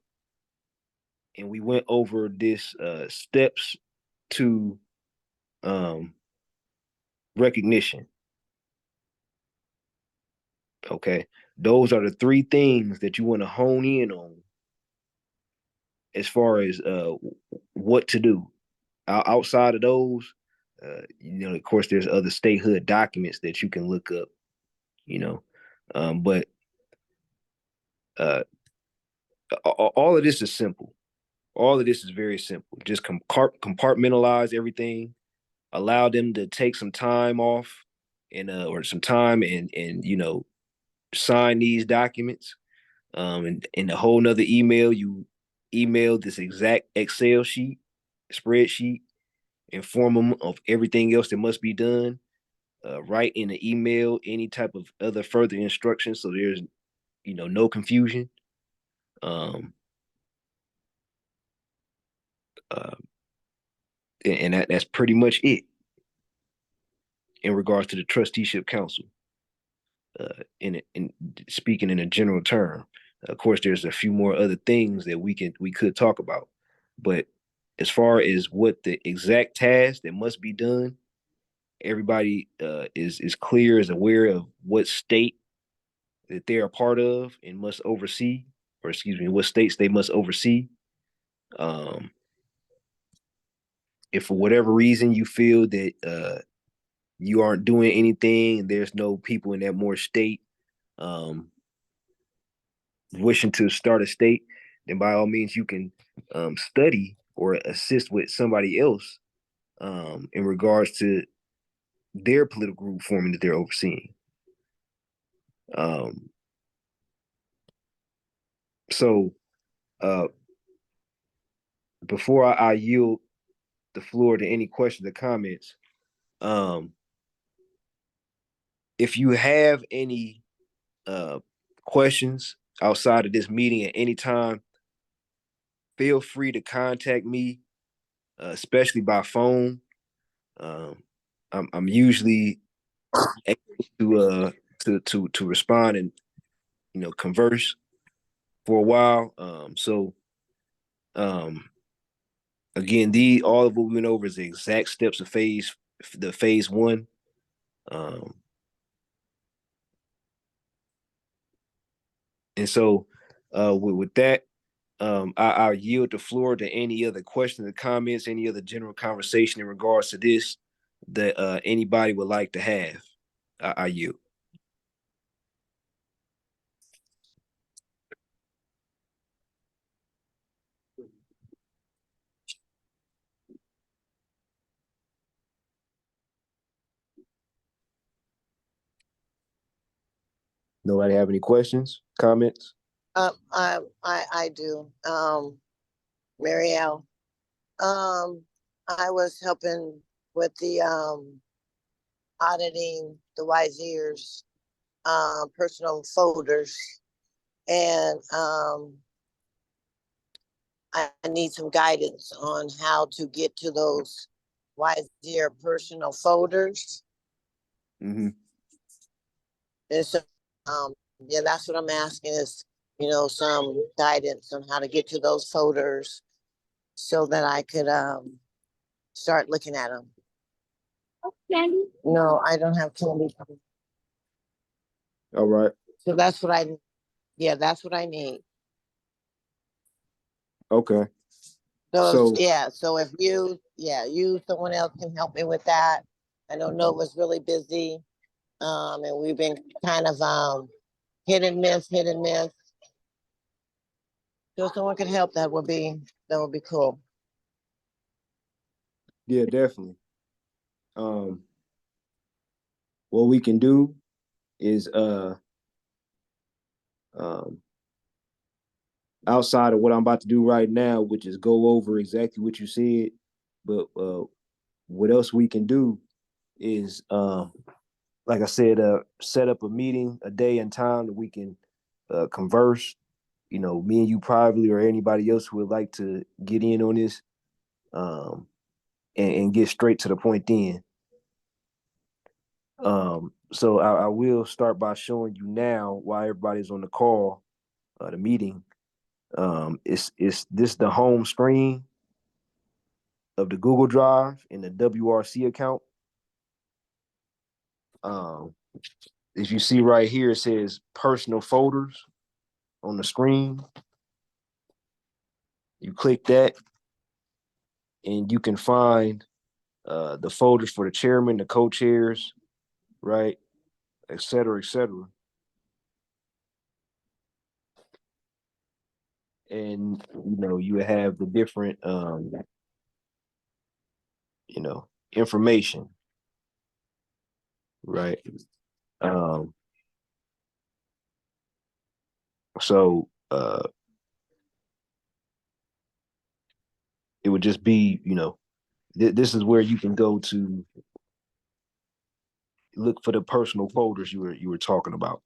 and we went over this steps to recognition. Okay, those are the 3 things that you want to hone in on as far as what to do. Outside of those, of course, there's other statehood documents that you can look up. But all of this is simple. All of this is very simple. Just compartmentalize everything. Allow them to take some time off and or some time and sign these documents. And in a whole nother email, you email this exact Excel sheet, spreadsheet, inform them of everything else that must be done. Write in the email any type of other further instructions so there's no confusion. Um, uh, and that's pretty much it in regards to the trusteeship council. In speaking in a general term, of course, there's a few more other things that we could talk about, but as far as what the exact task that must be done, everybody is clear, is aware of what state that they're a part of and must oversee, or excuse me, what states they must oversee. Um, if for whatever reason you feel that you aren't doing anything, there's no people in that more state wishing to start a state, then by all means you can study or assist with somebody else in regards to their political group forming that they're overseeing. So before I yield the floor to any questions or comments, if you have any questions outside of this meeting at any time, feel free to contact me, especially by phone. I'm usually able to respond and converse for a while. So again, all of what we went over is the exact steps of phase 1. And so with that, I'll yield the floor to any other questions or comments, any other general conversation in regards to this that anybody would like to have. I yield. Nobody have any questions, comments? I do. Marielle. I was helping with the auditing the Wise Ears personal folders, and I need some guidance on how to get to those Wise Ear personal folders. Mm-hmm. And so, yeah, that's what I'm asking is, some guidance on how to get to those folders so that I could start looking at them. Candy? No, I don't have candy. All right. So that's what that's what I need. Okay. So if someone else can help me with that. I know Nova's really busy. And we've been kind of hit and miss. So if someone could help, that would be cool. Yeah, definitely. What we can do is outside of what I'm about to do right now, which is go over exactly what you said, but what else we can do is like I said, set up a meeting, a day and time that we can converse. Me and you privately, or anybody else who would like to get in on this, and get straight to the point then. So I will start by showing you now while everybody's on the call, the meeting. It's this the home screen of the Google Drive in the WRC account. As you see right here, it says personal folders on the screen. You click that, and you can find the folders for the chairman, the co-chairs, right, et cetera, et cetera. And you have the different information, right? So it would just be, this is where you can go to look for the personal folders you were talking about.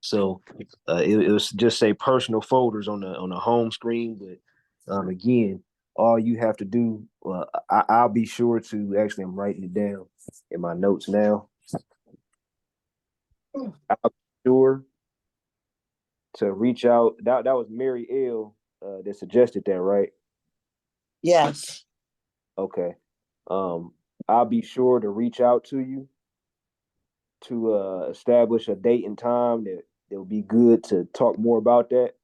So it was just say personal folders on the home screen, but again, all you have to do, I'll be sure to actually, I'm writing it down in my notes now. I'll be sure to reach out. That was Mary L that suggested that, right? Yes. Okay. I'll be sure to reach out to you to establish a date and time that would be good to talk more about that.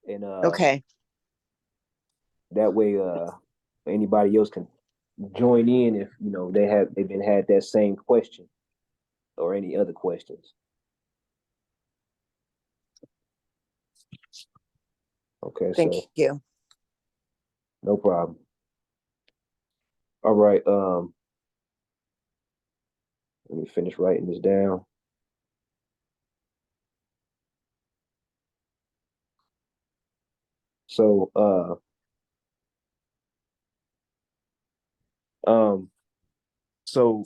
And okay. That way anybody else can join in if they've been had that same question or any other questions. Okay, Thank so you. no problem. All right, let me finish writing this down. So um so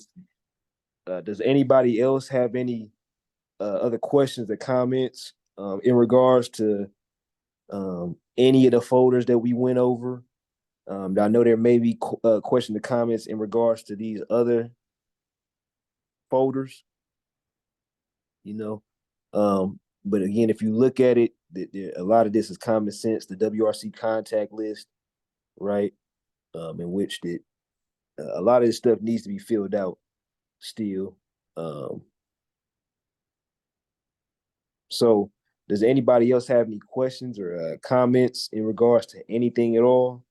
does anybody else have any other questions or comments in regards to any of the folders that we went over? I know there may be questions or comments in regards to these other folders, you know. But again, if you look at it, a lot of this is common sense. The WRC contact list, right? In which a lot of this stuff needs to be filled out still. So, does anybody else have any questions or comments in regards to anything at all?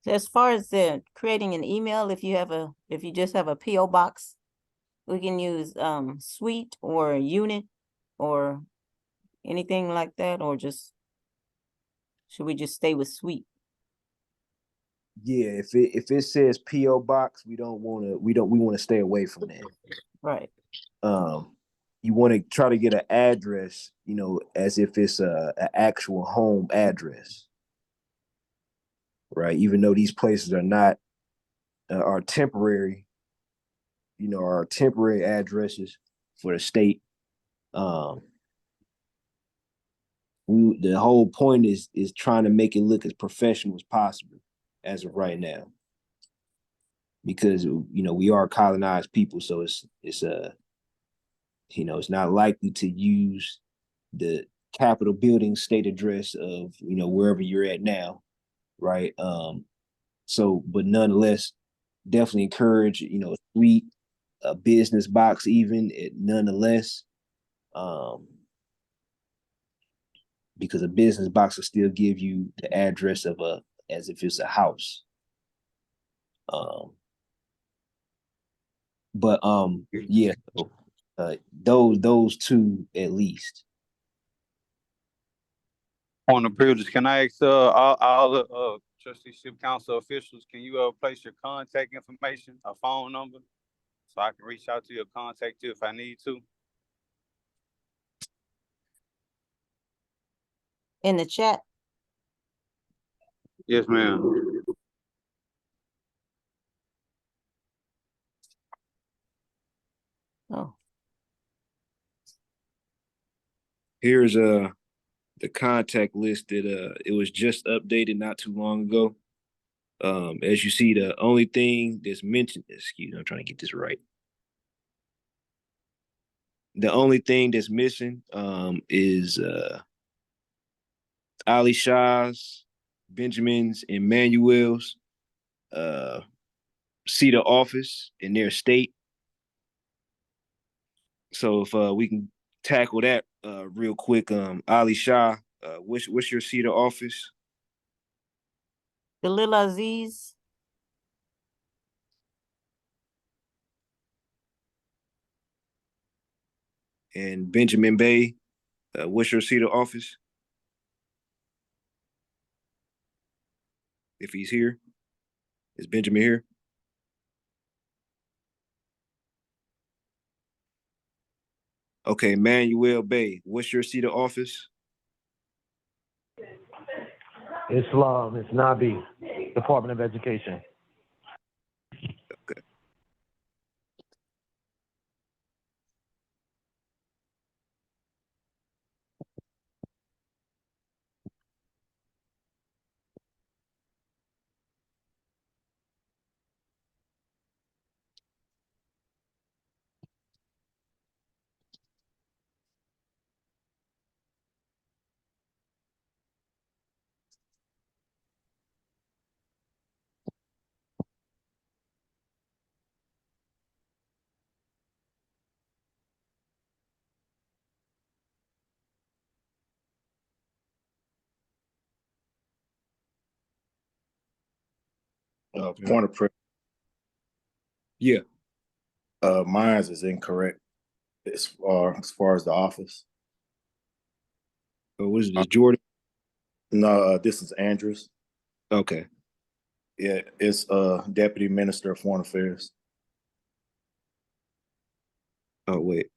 So as far as creating an email, if you just have a PO box, we can use suite or unit or anything like that, or should we just stay with suite? Yeah, if it says PO box, we want to stay away from that. Right. You want to try to get an address, as if it's an actual home address, right? Even though these places are not are temporary, are temporary addresses for the state. The whole point is trying to make it look as professional as possible as of right now, because we are colonized people, so it's not likely to use the Capitol building state address of wherever you're at now, right? So, but nonetheless, definitely encourage a suite, a business box, even nonetheless, because a business box will still give you the address of as if it's a house. But yeah, so, those two at least. Point of privilege. Can I ask all the trusteeship council officials, can you place your contact information, a phone number, so I can reach out to you or contact you if I need to? In the chat. Yes, ma'am. Oh. Here's the contact list that it was just updated not too long ago. As you see, the only thing that's mentioned, excuse me, I'm trying to get this right. The only thing that's missing is Ali Shah's, Benjamin's, and Manuel's seat of office in their state. So if we can tackle that real quick, Ali Shah, what's your seat of office? The Lil Aziz. And Benjamin Bay, what's your seat of office? If he's here, is Benjamin here? Okay, Manuel Bay, what's your seat of office? Islam, it's Nabi, Department of Education. Okay. Point of privilege. Yeah. Mine is incorrect as far as the office. What is this, Jordan? No, this is Andrews. Okay. Yeah, it's Deputy Minister of Foreign Affairs. Oh, wait.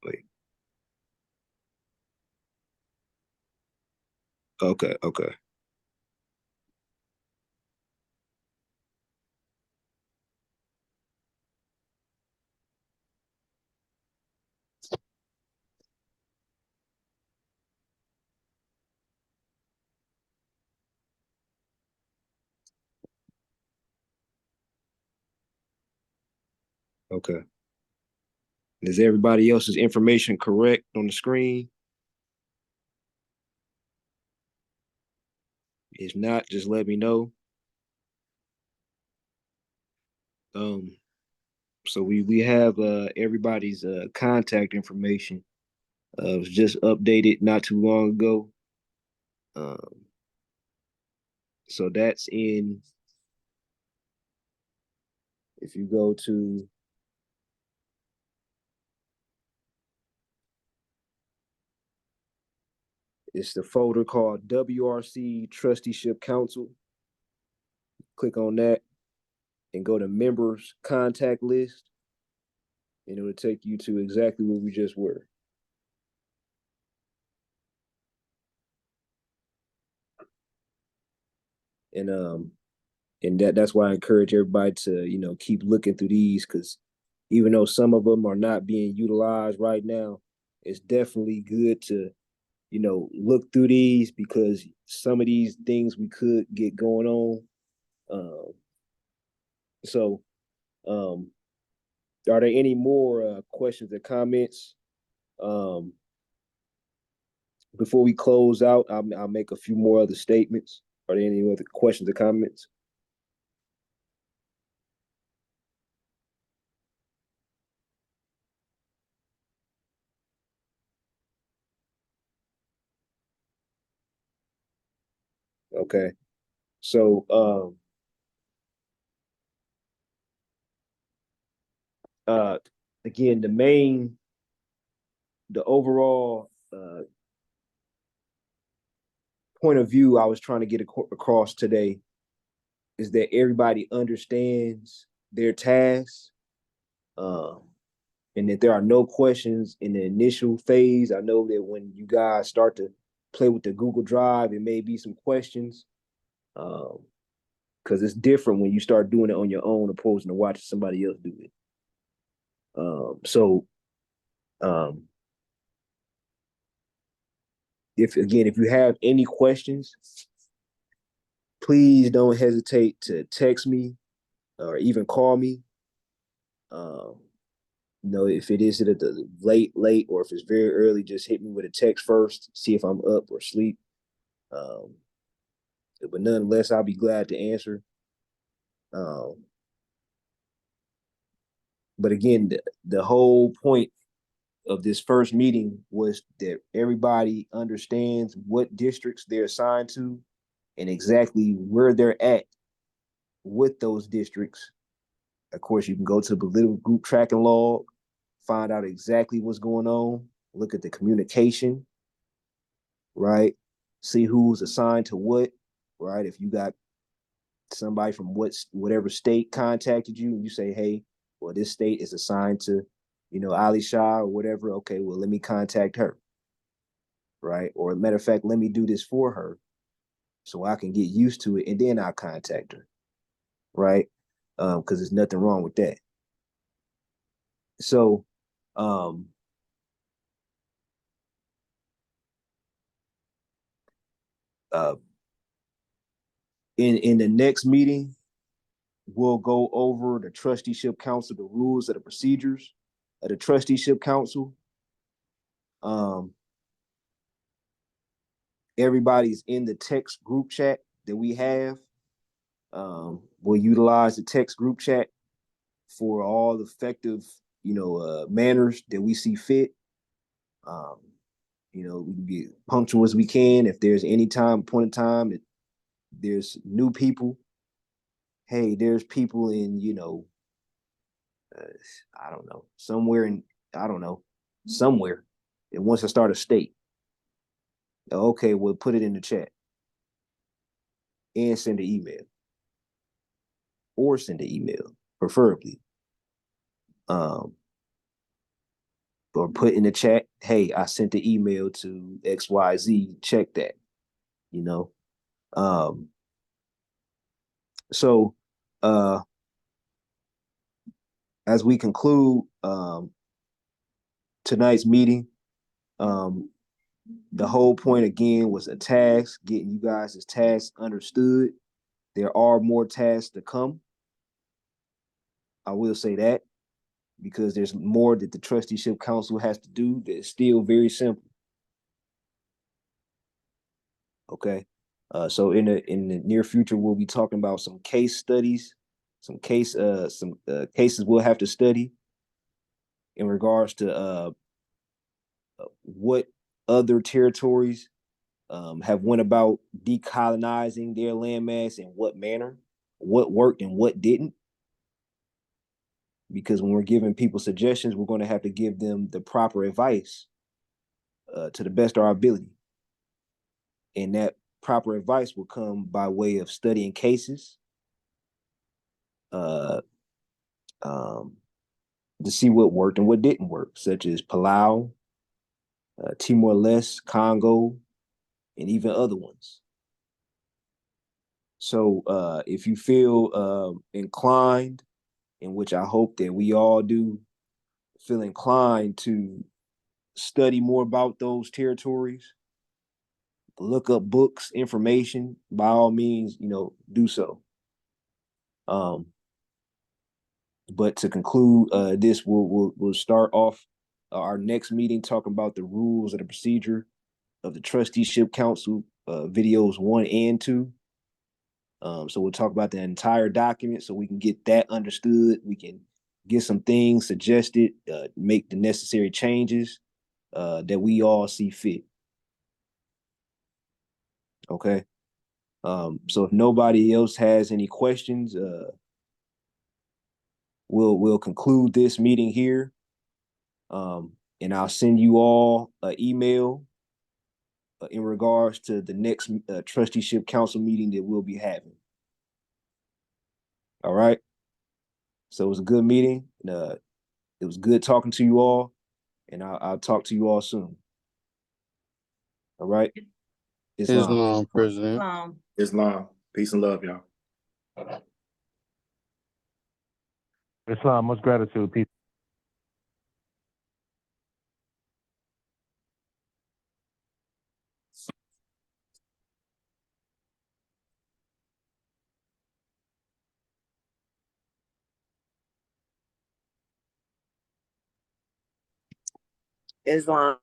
Okay. Okay. Is everybody else's information correct on the screen? If not, just let me know. So we have everybody's contact information. It was just updated not too long ago. Um, so that's in. If you go to it's the folder called WRC Trusteeship Council. Click on that and go to members contact list, and it will take you to exactly where we just were. And that's why I encourage everybody to keep looking through these, because even though some of them are not being utilized right now, it's definitely good to look through these, because some of these things we could get going on. So are there any more questions or comments? Um, Before we close out, I'll make a few more other statements. Are there any other questions or comments? Okay. So uh again, the overall point of view I was trying to get across today is that everybody understands their tasks, um, and that there are no questions in the initial phase. I know that when you guys start to play with the Google Drive, it may be some questions, because it's different when you start doing it on your own opposed to watching somebody else do it. So um, if you have any questions, please don't hesitate to text me or even call me. Um, if it is at the late, or if it's very early, just hit me with a text first, see if I'm up or asleep. Um, but nonetheless, I'll be glad to answer. Um, but again, the whole point of this first meeting was that everybody understands what districts they're assigned to and exactly where they're at with those districts. Of course, you can go to the political group tracking log, find out exactly what's going on, look at the communication, right? See who's assigned to what, right? If you got somebody from whatever state contacted you and you say, hey, well, this state is assigned to, Ali Shah or whatever. Okay, well, let me contact her, right? Or matter of fact, let me do this for her so I can get used to it, and then I'll contact her, right? Because there's nothing wrong with that. So, um, uh, in the next meeting, we'll go over the trusteeship council, the rules of the procedures of the trusteeship council. Um, Everybody's in the text group chat that we have. We'll utilize the text group chat for all effective, manners that we see fit. Um, we can be punctual as we can. If there's any point in time that there's new people, hey, there's people in, I don't know, somewhere in, I don't know, somewhere that wants to start a state. Okay, we'll put it in the chat and send an email or send an email, preferably. Or put in the chat, hey, I sent the email to XYZ, check that, you know. So as we conclude tonight's meeting, the whole point again was a task, getting you guys' tasks understood. There are more tasks to come. I will say that because there's more that the trusteeship council has to do that's still very simple. Okay. So in the near future, we'll be talking about some case studies, some cases we'll have to study in regards to what other territories have went about decolonizing their landmass in what manner, what worked and what didn't. Because when we're giving people suggestions, we're going to have to give them the proper advice to the best of our ability. And that proper advice will come by way of studying cases, uh, to see what worked and what didn't work, such as Palau, Timor-Leste, Congo, and even other ones. So if you feel inclined, in which I hope that we all do, feel inclined to study more about those territories, look up books, information, by all means, do so. But to conclude this, we'll start off our next meeting talking about the rules of the procedure of the trusteeship council, videos 1 and 2. So we'll talk about the entire document so we can get that understood. We can get some things suggested, make the necessary changes that we all see fit. Okay. So if nobody else has any questions, we'll conclude this meeting here. And I'll send you all an email in regards to the next trusteeship council meeting that we'll be having. All right. So it was a good meeting. It was good talking to you all, and I'll talk to you all soon. All right. Islam, President. Islam. Peace and love, y'all. Islam, much gratitude. Peace. Islam.